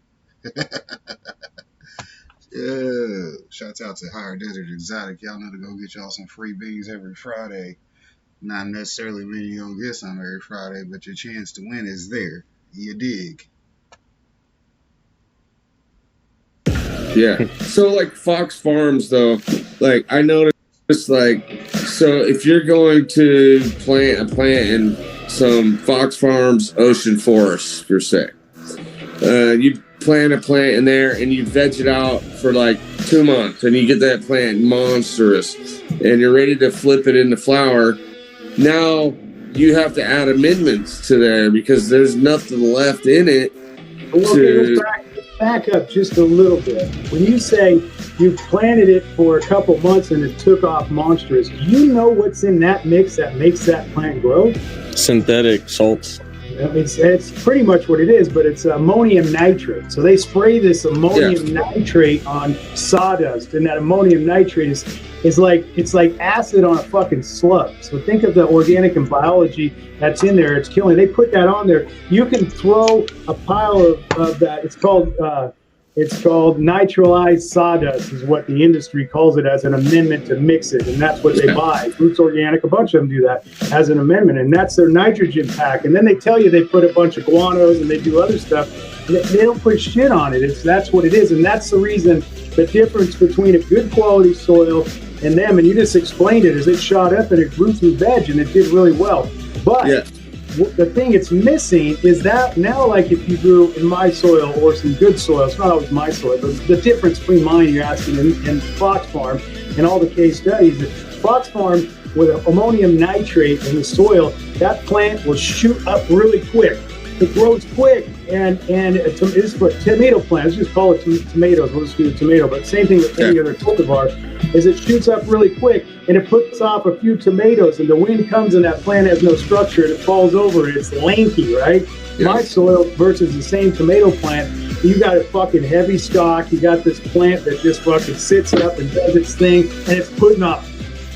Yeah, shouts out to Higher Desert Exotic. Y'all know to go get y'all some free beans every Friday. Not necessarily meaning you're gonna get some every Friday, but your chance to win is there. You dig? Yeah. So like Fox Farms though, like I noticed like, so if you're going to plant in some Fox Farms ocean forest, per se, you plant a plant in there and you veg it out for like 2 months and you get that plant monstrous and you're ready to flip it into flower. Now you have to add amendments to there because there's nothing left in it. Okay, let's back up just a little bit. When you say you planted it for a couple months and it took off monstrous, do you know what's in that mix that makes that plant grow? Synthetic salts. It's pretty much what it is, but it's ammonium nitrate. So they spray this ammonium nitrate on sawdust, and that ammonium nitrate is like, it's like acid on a fucking slug. So think of the organic and biology that's in there. It's killing. They put that on there. You can throw a pile of that. It's called It's called nitralized sawdust is what the industry calls it, as an amendment to mix it. And that's what they buy. Roots Organic, a bunch of them do that as an amendment. And that's their nitrogen pack. And then they tell you they put a bunch of guanos and they do other stuff. They don't put shit on it. That's what it is. And that's the reason, the difference between a good quality soil and them. And you just explained it, is it shot up and it grew through veg and it did really well. But the thing it's missing is that now, like if you grew in my soil or some good soil, it's not always my soil, but the difference between mine, you're asking, and Fox Farm and all the case studies, that Fox Farm with ammonium nitrate in the soil, that plant will shoot up really quick. It grows quick, and it's for tomato plants. Let's just call it tomatoes. We'll just do the tomato, but same thing with any other cultivar, is it shoots up really quick, and it puts off a few tomatoes, and the wind comes and that plant has no structure, and it falls over, and it's lanky, right? My soil versus the same tomato plant, you got a fucking heavy stalk, you got this plant that just fucking sits up and does its thing, and it's putting up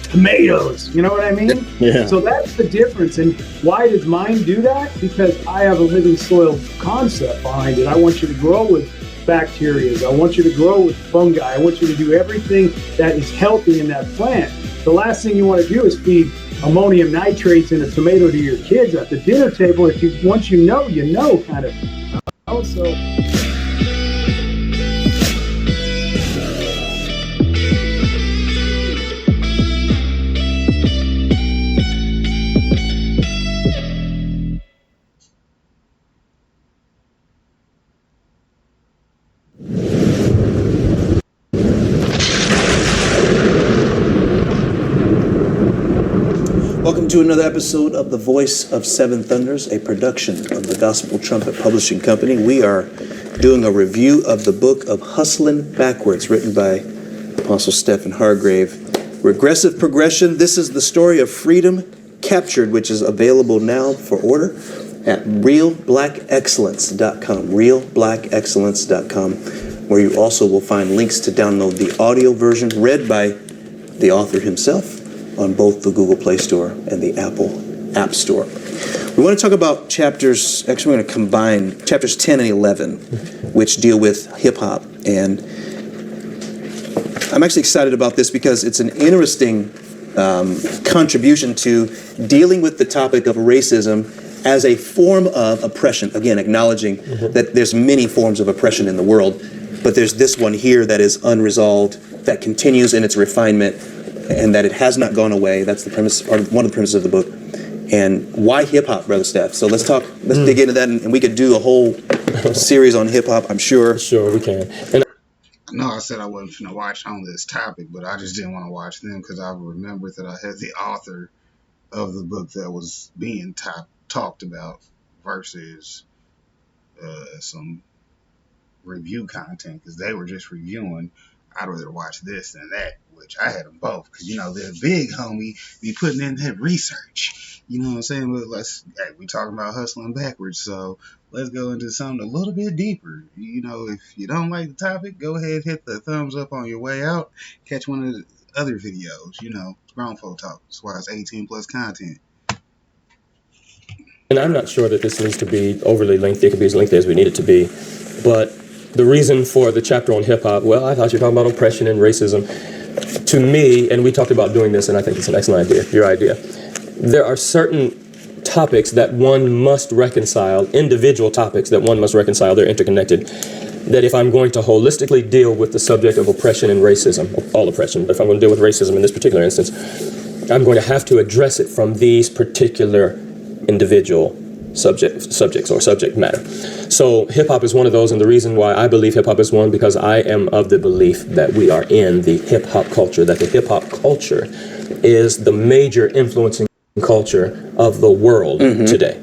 tomatoes, you know what I mean? Yeah. So that's the difference. And why does mine do that? Because I have a living soil concept behind it. I want you to grow with bacteria. I want you to grow with fungi. I want you to do everything that is healthy in that plant. The last thing you want to do is feed ammonium nitrates in a tomato to your kids at the dinner table. Once you know, kind of. Also. Welcome to another episode of The Voice of Seven Thunders, a production of the Gospel Trumpet Publishing Company. We are doing a review of the book of Hustling Backwards, written by Apostle Stephen Hargrave. Regressive Progression. This is the story of freedom captured, which is available now for order at realblackexcellence.com, realblackexcellence.com, where you also will find links to download the audio version read by the author himself on both the Google Play Store and the Apple App Store. We want to talk about chapters, actually we're going to combine chapters 10 and 11, which deal with hip-hop. And I'm actually excited about this because it's an interesting contribution to dealing with the topic of racism as a form of oppression. Again, acknowledging that there's many forms of oppression in the world, but there's this one here that is unresolved, that continues in its refinement, and that it has not gone away. That's the premise, or one of the premises of the book. And why hip-hop, Brother Steph? So let's dig into that, and we could do a whole series on hip-hop, I'm sure. Sure, we can. No, I said I wasn't finna watch on this topic, but I just didn't want to watch them because I remembered that I had the author of the book that was being talked about versus some review content, because they were just reviewing. I'd rather watch this than that, which I had them both, because, the big homie be putting in that research. You know what I'm saying? But we talking about hustling backwards, so let's go into something a little bit deeper. If you don't like the topic, go ahead, hit the thumbs up on your way out. Catch one of the other videos, grown folk talk. That's why it's 18 plus content. And I'm not sure that this needs to be overly lengthy. It could be as lengthy as we need it to be. But the reason for the chapter on hip-hop, well, I thought you were talking about oppression and racism. To me, and we talked about doing this, and I think it's an excellent idea, your idea, there are certain topics that one must reconcile, individual topics that one must reconcile, they're interconnected, that if I'm going to holistically deal with the subject of oppression and racism, all oppression, but if I'm going to deal with racism in this particular instance, I'm going to have to address it from these particular individual subjects or subject matter. So hip-hop is one of those, and the reason why I believe hip-hop is one, because I am of the belief that we are in the hip-hop culture, that the hip-hop culture is the major influencing culture of the world today.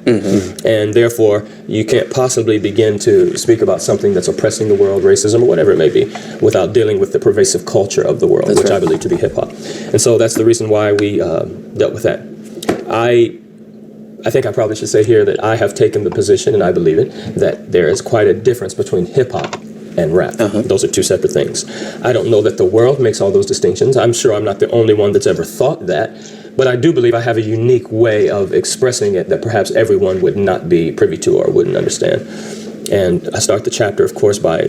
And therefore, you can't possibly begin to speak about something that's oppressing the world, racism, or whatever it may be, without dealing with the pervasive culture of the world, which I believe to be hip-hop. And so that's the reason why we dealt with that. I think I probably should say here that I have taken the position, and I believe it, that there is quite a difference between hip-hop and rap. Those are two separate things. I don't know that the world makes all those distinctions. I'm sure I'm not the only one that's ever thought that, but I do believe I have a unique way of expressing it that perhaps everyone would not be privy to or wouldn't understand. And I start the chapter, of course, by,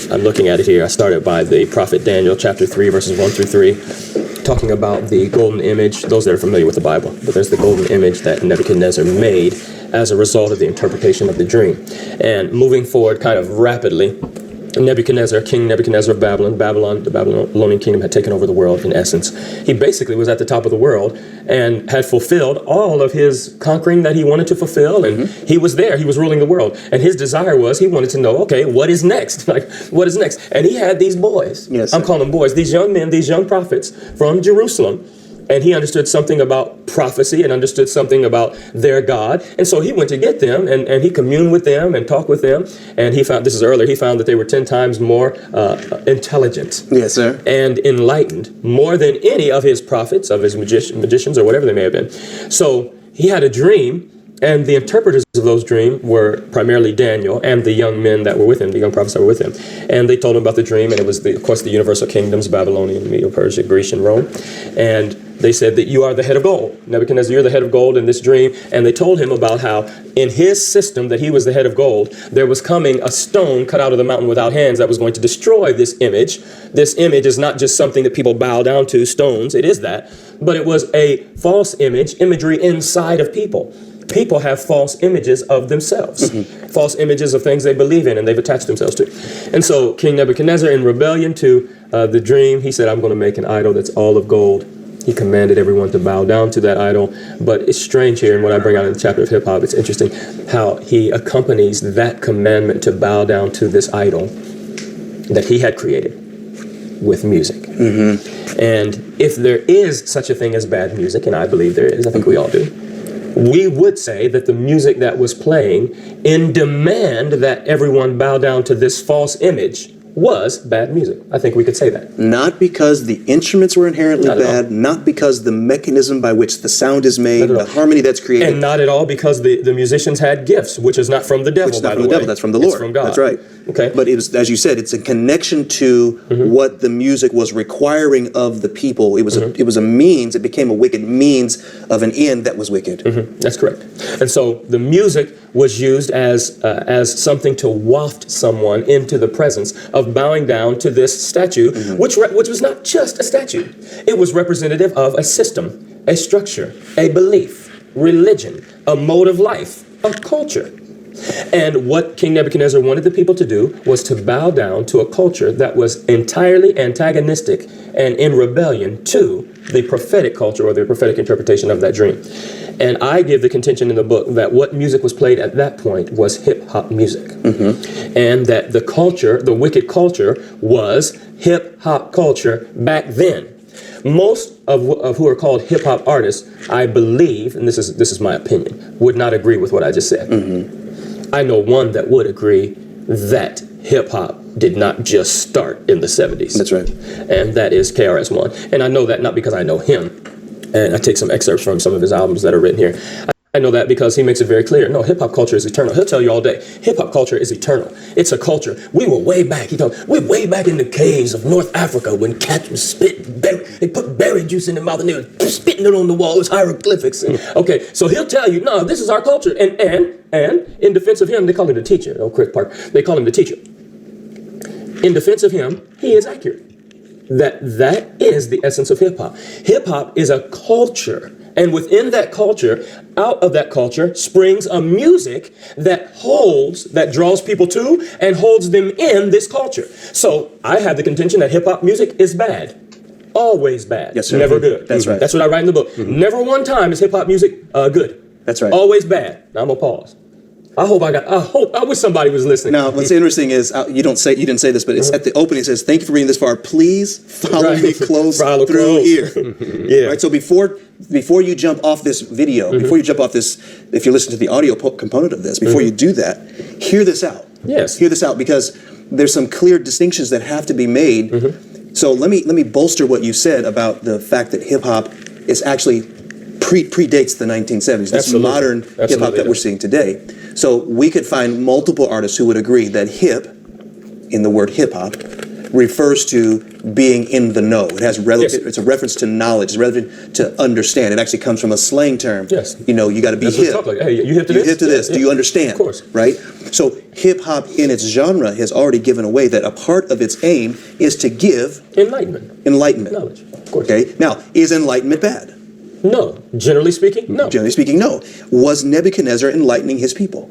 I'm looking at it here, I started by the prophet Daniel, chapter 3, verses 1 through 3, talking about the golden image, those that are familiar with the Bible, but there's the golden image that Nebuchadnezzar made as a result of the interpretation of the dream. And moving forward kind of rapidly, Nebuchadnezzar, King Nebuchadnezzar of Babylon, the Babylonian kingdom had taken over the world in essence. He basically was at the top of the world and had fulfilled all of his conquering that he wanted to fulfill, and he was there, he was ruling the world. And his desire was, he wanted to know, okay, what is next? Like, what is next? And he had these boys, I'm calling them boys, these young men, these young prophets from Jerusalem. And he understood something about prophecy and understood something about their God. And so he went to get them and he communed with them and talked with them. And he found, this is earlier, he found that they were 10 times more intelligent. Yes, sir. And enlightened more than any of his prophets, of his magicians or whatever they may have been. So he had a dream. And the interpreters of those dreams were primarily Daniel and the young men that were with him, the young prophets that were with him. And they told him about the dream, and it was, of course, the universal kingdoms, Babylonian, Medo-Persia, Greece, and Rome. And they said that you are the head of gold. Nebuchadnezzar, you're the head of gold in this dream. And they told him about how in his system that he was the head of gold, there was coming a stone cut out of the mountain without hands that was going to destroy this image. This image is not just something that people bow down to, stones, it is that, but it was a false imagery inside of people. People have false images of themselves, false images of things they believe in and they've attached themselves to. And so King Nebuchadnezzar, in rebellion to the dream, he said, I'm going to make an idol that's all of gold. He commanded everyone to bow down to that idol. But it's strange here, and what I bring out in the chapter of hip hop, it's interesting how he accompanies that commandment to bow down to this idol that he had created with music. And if there is such a thing as bad music, and I believe there is, I think we all do, we would say that the music that was playing in demand that everyone bow down to this false image was bad music. I think we could say that. Not because the instruments were inherently bad, not because the mechanism by which the sound is made, the harmony that's created. And not at all because the musicians had gifts, which is not from the devil, by the way. That's from the Lord. It's from God. That's right. Okay. But it was, as you said, it's a connection to what the music was requiring of the people. It was it was a means, it became a wicked means of an end that was wicked. That's correct. And so the music was used as something to waft someone into the presence of bowing down to this statue, which was not just a statue. It was representative of a system, a structure, a belief, religion, a mode of life, a culture. And what King Nebuchadnezzar wanted the people to do was to bow down to a culture that was entirely antagonistic and in rebellion to the prophetic culture or the prophetic interpretation of that dream. And I give the contention in the book that what music was played at that point was hip-hop music. And that the culture, the wicked culture, was hip-hop culture back then. Most of who are called hip-hop artists, I believe, and this is my opinion, would not agree with what I just said. I know one that would agree that hip-hop did not just start in the 70s. That's right. And that is KRS-One. And I know that not because I know him, and I take some excerpts from some of his albums that are written here. I know that because he makes it very clear. No, hip-hop culture is eternal. He'll tell you all day, hip-hop culture is eternal. It's a culture. We were way back. We're way back in the caves of North Africa when cats would spit berry. They put berry juice in their mouth and they were spitting it on the wall. It was hieroglyphics. Okay, so he'll tell you, no, this is our culture. And in defense of him, they call him the teacher. Oh, Chris Park. They call him the teacher. In defense of him, he is accurate. That is the essence of hip-hop. Hip-hop is a culture. And within that culture, out of that culture, springs a music that draws people to and holds them in this culture. So I have the contention that hip-hop music is bad. Always bad. Yes, sir. Never good. That's right. That's what I write in the book. Never one time is hip-hop music good. That's right. Always bad. Now I'm going to pause. I wish somebody was listening. Now, what's interesting is you didn't say this, but it's at the opening. It says, "Thank you for reading this far. Please follow me close through here." Yeah. Right. So before you jump off this video, before you jump off this, if you listen to the audio component of this, before you do that, hear this out. Yes. Hear this out because there's some clear distinctions that have to be made. So let me bolster what you said about the fact that hip hop is actually predates the 1970s. This modern hip hop that we're seeing today. So we could find multiple artists who would agree that hip, in the word hip hop, refers to being in the know. It has it's a reference to knowledge. It's relevant to understand. It actually comes from a slang term. Yes. You know, you got to be hip. Like, hey, you hip to this? Hip to this. Do you understand? Of course. Right? So hip hop in its genre has already given away that a part of its aim is to give enlightenment. Knowledge. Of course. Okay. Now, is enlightenment bad? No. Generally speaking, no. Generally speaking, no. Was Nebuchadnezzar enlightening his people?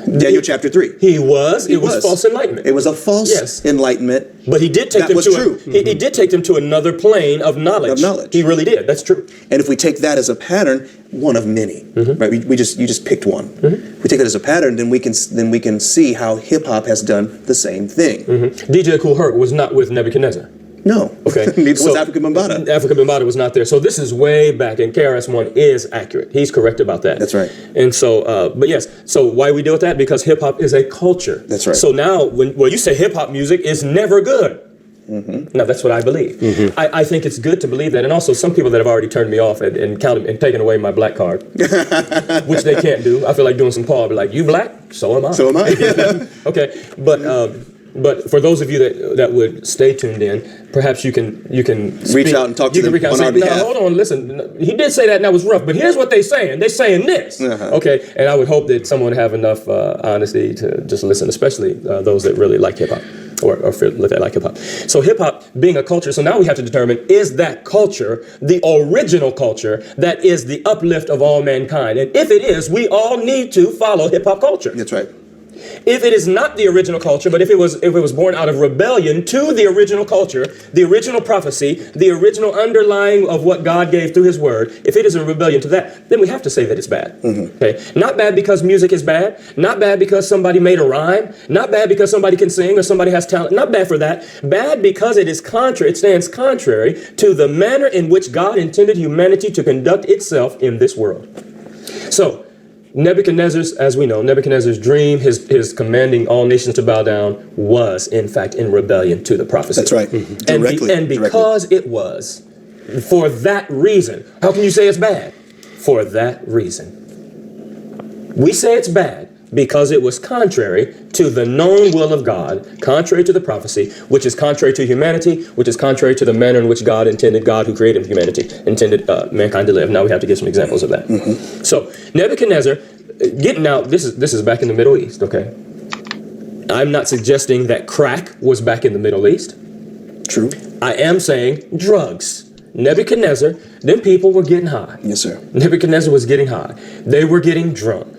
Daniel chapter 3. He was. It was false enlightenment. It was a false enlightenment. But he did take them to he did take them to another plane of knowledge. He really did. That's true. And if we take that as a pattern, one of many, right? You just picked one. If we take that as a pattern, then we can see how hip hop has done the same thing. DJ Kool Herc was not with Nebuchadnezzar. No. Okay. Neither was Africa Bambaataa. Africa Bambaataa was not there. So this is way back, and KRS-One is accurate. He's correct about that. That's right. And so, but yes, so why we deal with that? Because hip hop is a culture. That's right. So now, when you say hip hop music is never good. Now that's what I believe. I think it's good to believe that, and also some people that have already turned me off and taken away my black card, which they can't do. I feel like doing some Paul, I'll be like, you black? So am I. So am I. Okay, but for those of you that would stay tuned in, perhaps you can reach out and talk to them on our behalf. No, hold on, listen. He did say that, and that was rough. But here's what they're saying. They're saying this. Okay, and I would hope that someone would have enough honesty to just listen, especially those that really like hip hop or look at like hip hop. So hip hop being a culture. So now we have to determine, is that culture the original culture that is the uplift of all mankind? And if it is, we all need to follow hip hop culture. That's right. If it is not the original culture, but if it was born out of rebellion to the original culture, the original prophecy, the original underlying of what God gave through his word, if it is a rebellion to that, then we have to say that it's bad. Okay? Not bad because music is bad, not bad because somebody made a rhyme, not bad because somebody can sing or somebody has talent, not bad for that. Bad because it stands contrary to the manner in which God intended humanity to conduct itself in this world. So, Nebuchadnezzar's, as we know, Nebuchadnezzar's dream, his commanding all nations to bow down, was in fact in rebellion to the prophecy. That's right. And because it was, for that reason, how can you say it's bad? For that reason. We say it's bad because it was contrary to the known will of God, contrary to the prophecy, which is contrary to humanity, which is contrary to the manner in which God who created humanity, intended mankind to live. Now we have to give some examples of that. So Nebuchadnezzar, getting out, this is back in the Middle East, okay? I'm not suggesting that crack was back in the Middle East. True. I am saying drugs. Nebuchadnezzar, them people were getting high. Yes, sir. Nebuchadnezzar was getting high. They were getting drunk.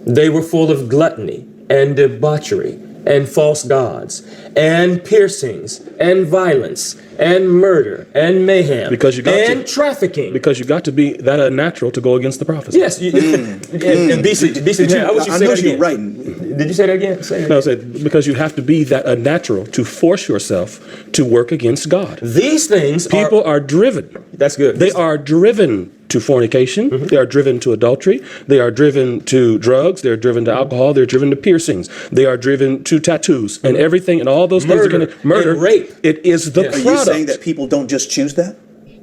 They were full of gluttony and debauchery and false gods and piercings and violence and murder and mayhem and trafficking. Because you got to be that unnatural to go against the prophecy. Yes. And BC, I wish you said that again. Right. Did you say that again? Say it no, I said because you have to be that unnatural to force yourself to work against God. These things people are driven. That's good. They are driven to fornication. They are driven to adultery. They are driven to drugs. They're driven to alcohol. They're driven to piercings. They are driven to tattoos and everything and all those things are going to murder. And rape. It is the product. Are you saying that people don't just choose that?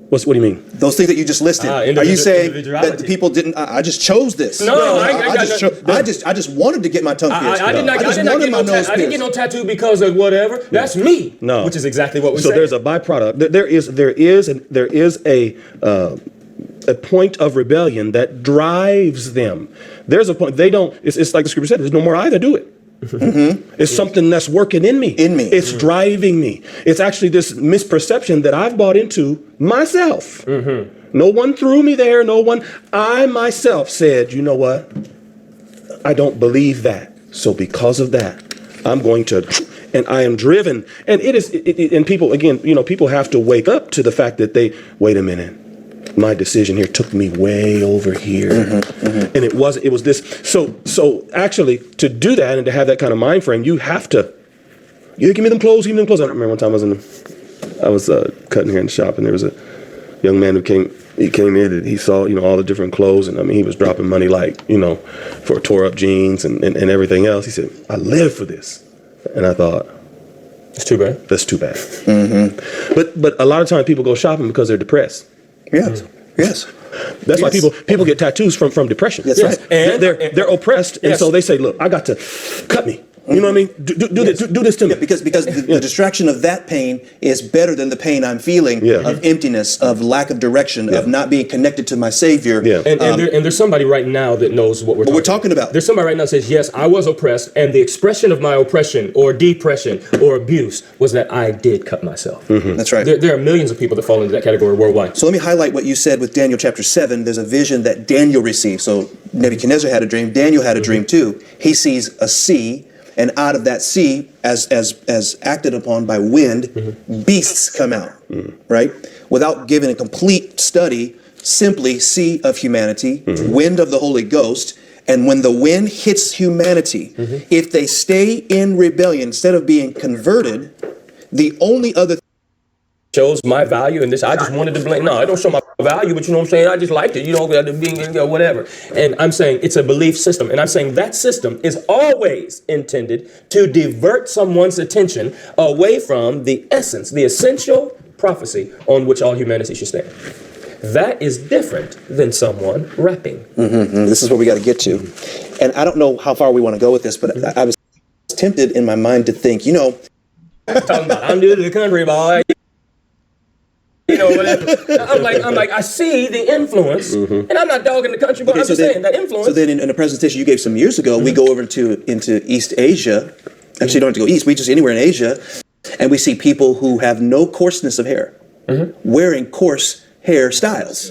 What do you mean? Those things that you just listed. Are you saying that the people didn't? I just chose this. No, I just wanted to get my tongue pierced. I didn't get no tattoo because of whatever. That's me. No, which is exactly what we say. So there's a byproduct. There is a point of rebellion that drives them. There's a point they don't. It's like the scripture said. There's no more either. Do it. It's something that's working in me. It's driving me. It's actually this misperception that I've bought into myself. No one threw me there. I myself said, you know what? I don't believe that. So because of that, I'm going to, and I am driven. And and people, again, people have to wake up to the fact that wait a minute. My decision here took me way over here. And it was this. So actually to do that and to have that kind of mind frame, you have to, give me them clothes. I remember one time I was cutting hair in the shop and there was a young man who came in and he saw, all the different clothes. And I mean, he was dropping money for tore up jeans and everything else. He said, I live for this. And I thought, it's too bad. That's too bad. But a lot of times people go shopping because they're depressed. Yes. That's why people get tattoos from depression. That's right. And they're oppressed, and so they say, "Look, I got to cut me." You know what I mean? Do this to me. Because the distraction of that pain is better than the pain I'm feeling of emptiness, of lack of direction, of not being connected to my Savior. And there's somebody right now that knows what we're talking about. There's somebody right now that says, yes, I was oppressed, and the expression of my oppression or depression or abuse was that I did cut myself. That's right. There are millions of people that fall into that category worldwide. So let me highlight what you said with Daniel chapter 7. There's a vision that Daniel received. So Nebuchadnezzar had a dream. Daniel had a dream too. He sees a sea. And out of that sea, as acted upon by wind, beasts come out, right? Without giving a complete study, simply sea of humanity, wind of the Holy Ghost. And when the wind hits humanity, if they stay in rebellion, instead of being converted, the only other shows my value in this. I just wanted to blame. No, I don't show my value, but you know what I'm saying? I just liked it. You know, whatever. And I'm saying it's a belief system. And I'm saying that system is always intended to divert someone's attention away from the essence, the essential prophecy on which all humanity should stand. That is different than someone rapping. This is what we got to get to. And I don't know how far we want to go with this, but I was tempted in my mind to think, you know, talking about I'm new to the country, boy. You know, whatever. I'm like, I see the influence, and I'm not dogging the country, but I'm just saying that influence. So then in a presentation you gave some years ago, we go over into East Asia. Actually, you don't have to go east, we just anywhere in Asia, and we see people who have no coarseness of hair, wearing coarse hairstyles.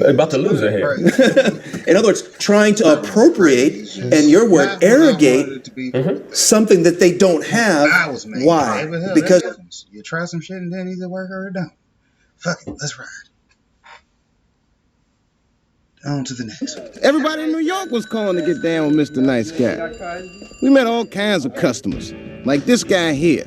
About to lose their hair. In other words, trying to appropriate, and your word, arrogate something that they don't have. Why? Because you try some shit and then either work or it don't. Fuck it, let's ride. On to the next one. Everybody in New York was calling to get down with Mr. Nice Guy. We met all kinds of customers, like this guy here.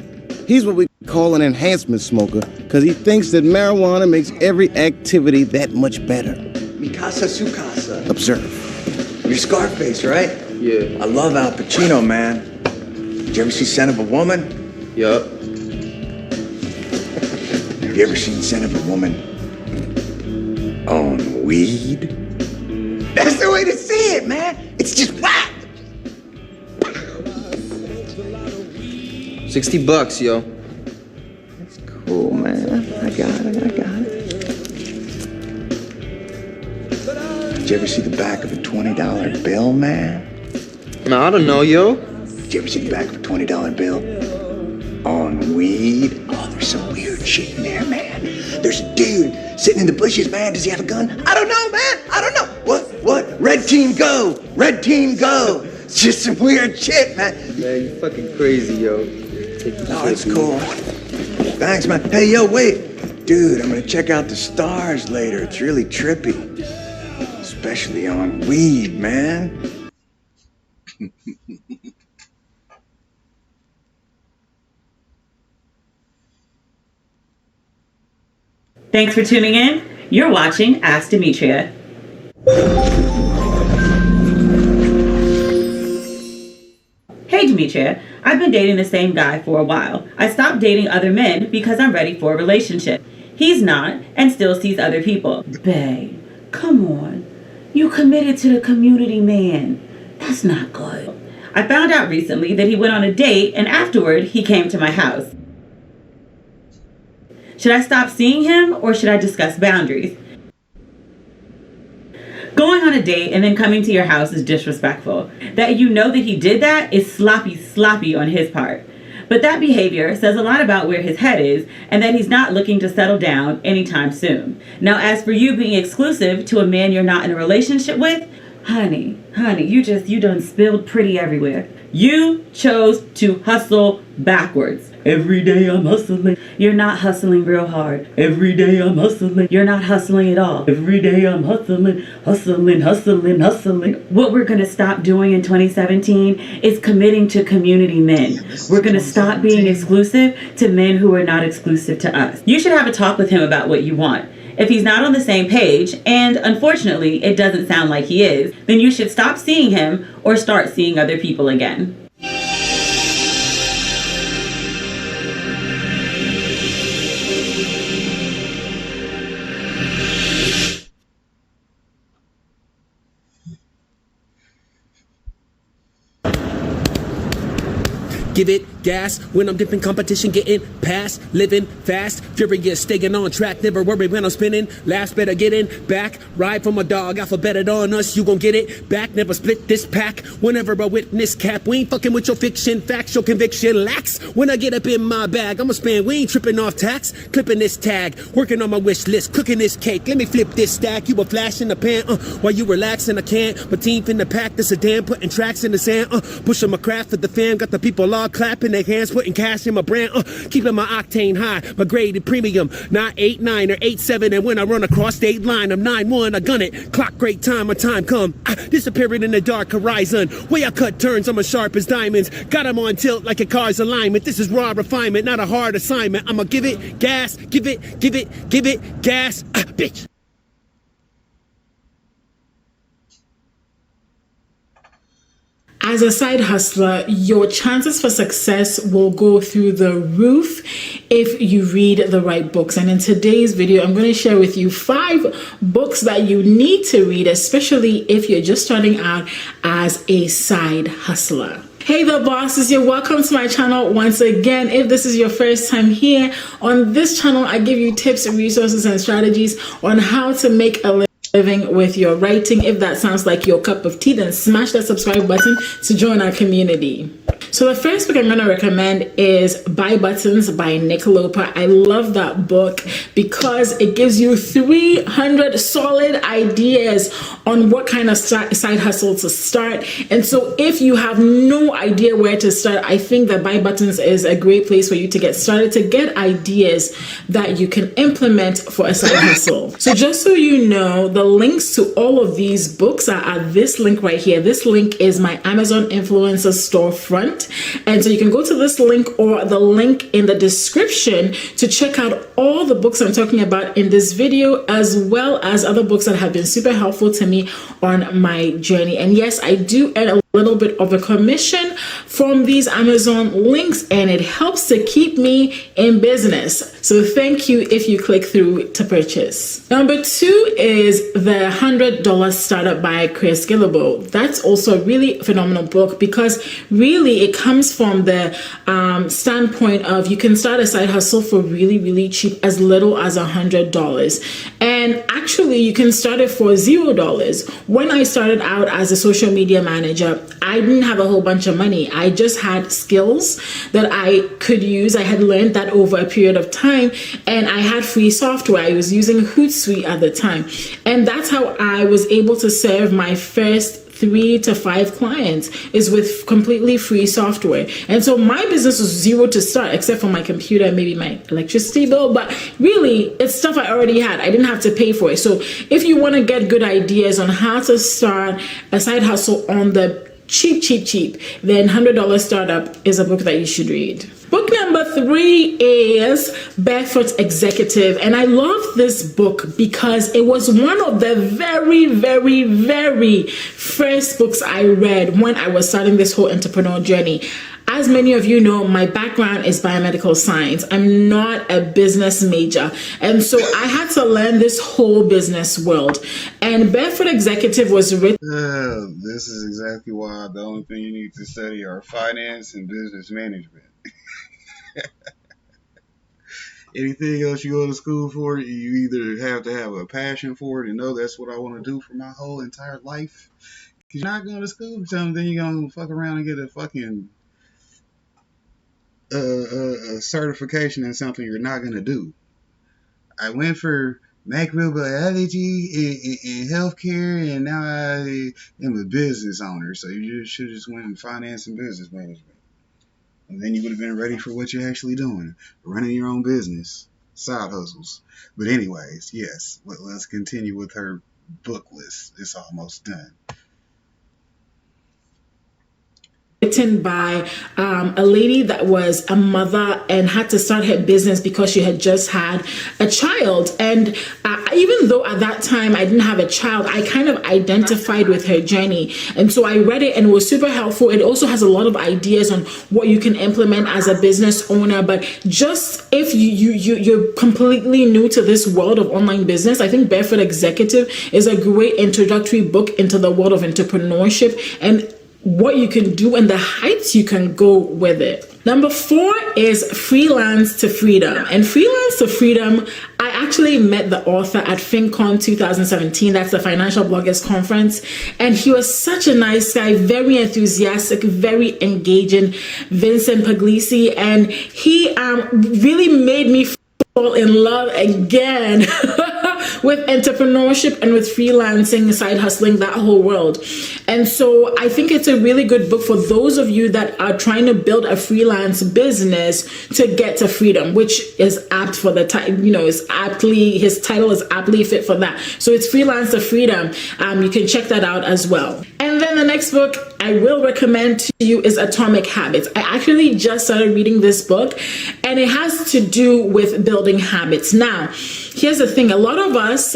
He's what we call an enhancement smoker, because he thinks that marijuana makes every activity that much better. Mi casa su casa. Observe. You're Scarface, right? Yeah. I love Al Pacino, man. Did you ever see Son of a Woman? Yup. Have you ever seen Son of a Woman on weed? That's the way to see it, man. It's just whack. $60, yo. That's cool, man. I got it. Did you ever see the back of a $20 bill, man? No, I don't know, yo. Did you ever see the back of a $20 bill on weed? Oh, there's some weird shit in there, man. There's a dude sitting in the bushes, man. Does he have a gun? I don't know, man. I don't know. What? Red team go. Red team go. It's just some weird shit, man. Man, you fucking crazy, yo. No, it's cool. Thanks, man. Hey, yo, wait. Dude, I'm gonna check out the stars later. It's really trippy. Especially on weed, man. Thanks for tuning in. You're watching Ask Demetria. Hey Demetria, I've been dating the same guy for a while. I stopped dating other men because I'm ready for a relationship. He's not and still sees other people. Babe, come on. You committed to the community man. That's not good. I found out recently that he went on a date and afterward he came to my house. Should I stop seeing him or should I discuss boundaries? Going on a date and then coming to your house is disrespectful. That you know that he did that is sloppy on his part. But that behavior says a lot about where his head is and that he's not looking to settle down anytime soon. Now, as for you being exclusive to a man you're not in a relationship with, honey, you done spilled pretty everywhere. You chose to hustle backwards. Every day I'm hustling. You're not hustling real hard. Every day I'm hustling. You're not hustling at all. Every day I'm hustling. What we're going to stop doing in 2017 is committing to community men. We're going to stop being exclusive to men who are not exclusive to us. You should have a talk with him about what you want. If he's not on the same page, and unfortunately it doesn't sound like he is, then you should stop seeing him or start seeing other people again. give it gas when I'm dipping competition, getting past, living fast, furious, staying on track, never worry when I'm spinning, laughs better getting back, ride from a dog, alphabeted on us, you gon' get it back, never split this pack, whenever I witness cap, we ain't fucking with your fiction, facts, your conviction lacks, when I get up in my bag, I'ma spend, we ain't tripping off tax, clipping this tag, working on my wish list, cooking this cake, let me flip this stack, you a flash in the pan, while you relaxing, I can't, my team finna pack the sedan, putting tracks in the sand, pushing my craft for the fam, got the people all clapping their hands, putting cash in my brand, keeping my octane high, my graded premium, not 8-9 or 8-7, and when I run across state line, I'm 9-1, I gun it, clock great time, my time come, disappearing in the dark horizon, way I cut turns, I'm as sharp as diamonds, got them on tilt like a car's alignment, this is raw refinement, not a hard assignment, I'ma give it gas, give it gas, bitch. As a side hustler, your chances for success will go through the roof if you read the right books. And in today's video, I'm going to share with you 5 books that you need to read, especially if you're just starting out as a side hustler. Hey there, bosses, you're welcome to my channel once again. If this is your first time here, on this channel, I give you tips, resources, and strategies on how to make a living with your writing. If that sounds like your cup of tea, then smash that subscribe button to join our community. So the first book I'm going to recommend is Buy Buttons by Nick Loper. I love that book because it gives you 300 solid ideas on what kind of side hustle to start. And so if you have no idea where to start, I think that Buy Buttons is a great place for you to get started, to get ideas that you can implement for a side hustle. So just so you know, the links to all of these books are at this link right here. This link is my Amazon influencer storefront. And so you can go to this link or the link in the description to check out all the books I'm talking about in this video, as well as other books that have been super helpful to me on my journey. And yes, I do earn a little bit of a commission from these Amazon links, and it helps to keep me in business. So thank you if you click through to purchase. Number 2 is The $100 Startup by Chris Gillibo. That's also a really phenomenal book because really it comes from the standpoint of you can start a side hustle for really, really cheap, as little as $100. And actually you can start it for $0. When I started out as a social media manager, I didn't have a whole bunch of money. I just had skills that I could use. I had learned that over a period of time, and I had free software. I was using Hootsuite at the time. And that's how I was able to serve my first 3 to 5 clients, is with completely free software. And so my business was $0 to start, except for my computer and maybe my electricity bill. But really, it's stuff I already had. I didn't have to pay for it. So if you want to get good ideas on how to start a side hustle on the cheap, then $100 Startup is a book that you should read. Book number 3 is Barefoot Executive, and I love this book because it was one of the very first books I read when I was starting this whole entrepreneur journey. As many of you know, my background is biomedical science. I'm not a business major. And so I had to learn this whole business world. And Barefoot Executive was written. This is exactly why the only thing you need to study are finance and business management. Anything else you go to school for, you either have to have a passion for it and know that's what I want to do for my whole entire life. Because you're not going to school for something, then you're going to fuck around and get a fucking a certification in something you're not going to do. I went for microbiology in healthcare, and now I am a business owner. So you should just went in finance and business management. And then you would have been ready for what you're actually doing. Running your own business. Side hustles. But anyways, yes. Let's continue with her book list. It's almost done. Written by a lady that was a mother and had to start her business because she had just had a child. And even though at that time I didn't have a child, I kind of identified with her journey. And so I read it and it was super helpful. It also has a lot of ideas on what you can implement as a business owner. But just if you're completely new to this world of online business, I think Barefoot Executive is a great introductory book into the world of entrepreneurship. And what you can do and the heights you can go with it. Number 4 is Freelance to Freedom. And Freelance to Freedom, I actually met the author at FinCon 2017. That's the Financial Bloggers Conference. And he was such a nice guy, very enthusiastic, very engaging, Vincent Puglisi. And he really made me fall in love again with entrepreneurship and with freelancing, side hustling, that whole world. And so I think it's a really good book for those of you that are trying to build a freelance business to get to freedom, which is apt for the time, his title is aptly fit for that. So it's Freelance to Freedom. You can check that out as well. And then the next book I will recommend to you is Atomic Habits. I actually just started reading this book, and it has to do with building habits. Now, here's the thing. A lot of us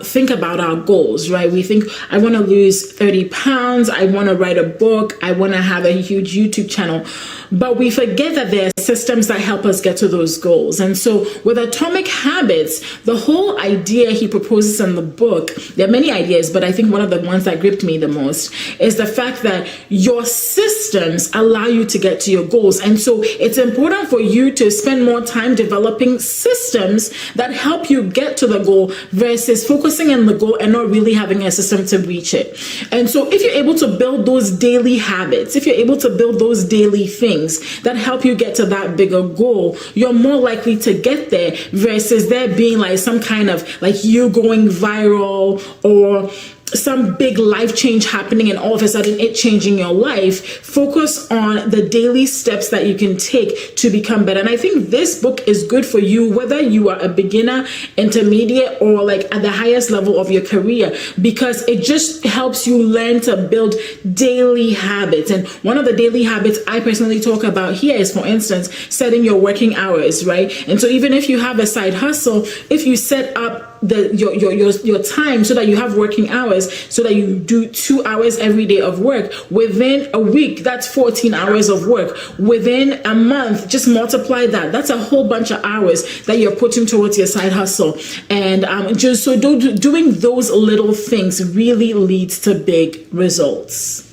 think about our goals, right? We think, I want to lose 30 pounds. I want to write a book. I want to have a huge YouTube channel. But we forget that there are systems that help us get to those goals. And so with Atomic Habits, the whole idea he proposes in the book, there are many ideas, but I think one of the ones that gripped me the most is the fact that your systems allow you to get to your goals. And so it's important for you to spend more time developing systems that help you get to the goal versus focusing on the goal and not really having a system to reach it. And so if you're able to build those daily habits, if you're able to build those daily things that help you get to that bigger goal, you're more likely to get there versus there being like some kind of like you going viral or some big life change happening and all of a sudden it changing your life. Focus on the daily steps that you can take to become better. And I think this book is good for you, whether you are a beginner, intermediate, or like at the highest level of your career, because it just helps you learn to build daily habits. And one of the daily habits I personally talk about here is, for instance, setting your working hours, right? And so even if you have a side hustle, if you set up your time so that you have working hours, so that you do 2 hours every day of work, within a week, that's 14 hours of work. Within a month, just multiply that. That's a whole bunch of hours that you're putting towards your side hustle. And just so doing those little things really leads to big results.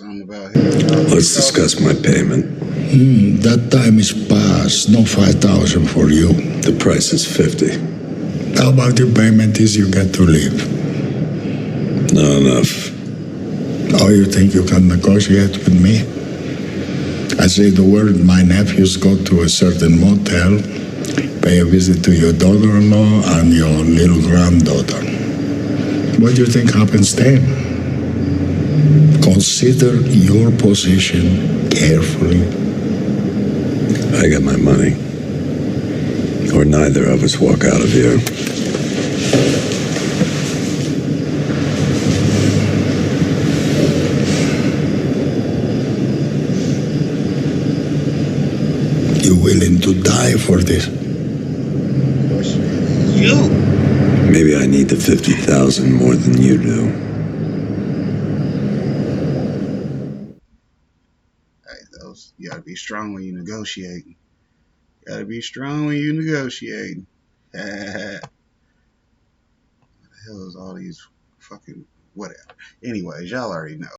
Let's discuss my payment. That time is past. No 5,000 for you. The price is 50. How about your payment is you get to leave? Not enough. Oh, you think you can negotiate with me? I say the word, my nephews go to a certain motel, pay a visit to your daughter-in-law and your little granddaughter. What do you think happens then? Consider your position carefully. I got my money. Or neither of us walk out of here. You willing to die for this? You? Maybe I need the 50,000 more than you do. You gotta be strong when you negotiate. You gotta be strong when you negotiate. What the hell is all these fucking whatever? Anyways, y'all already know.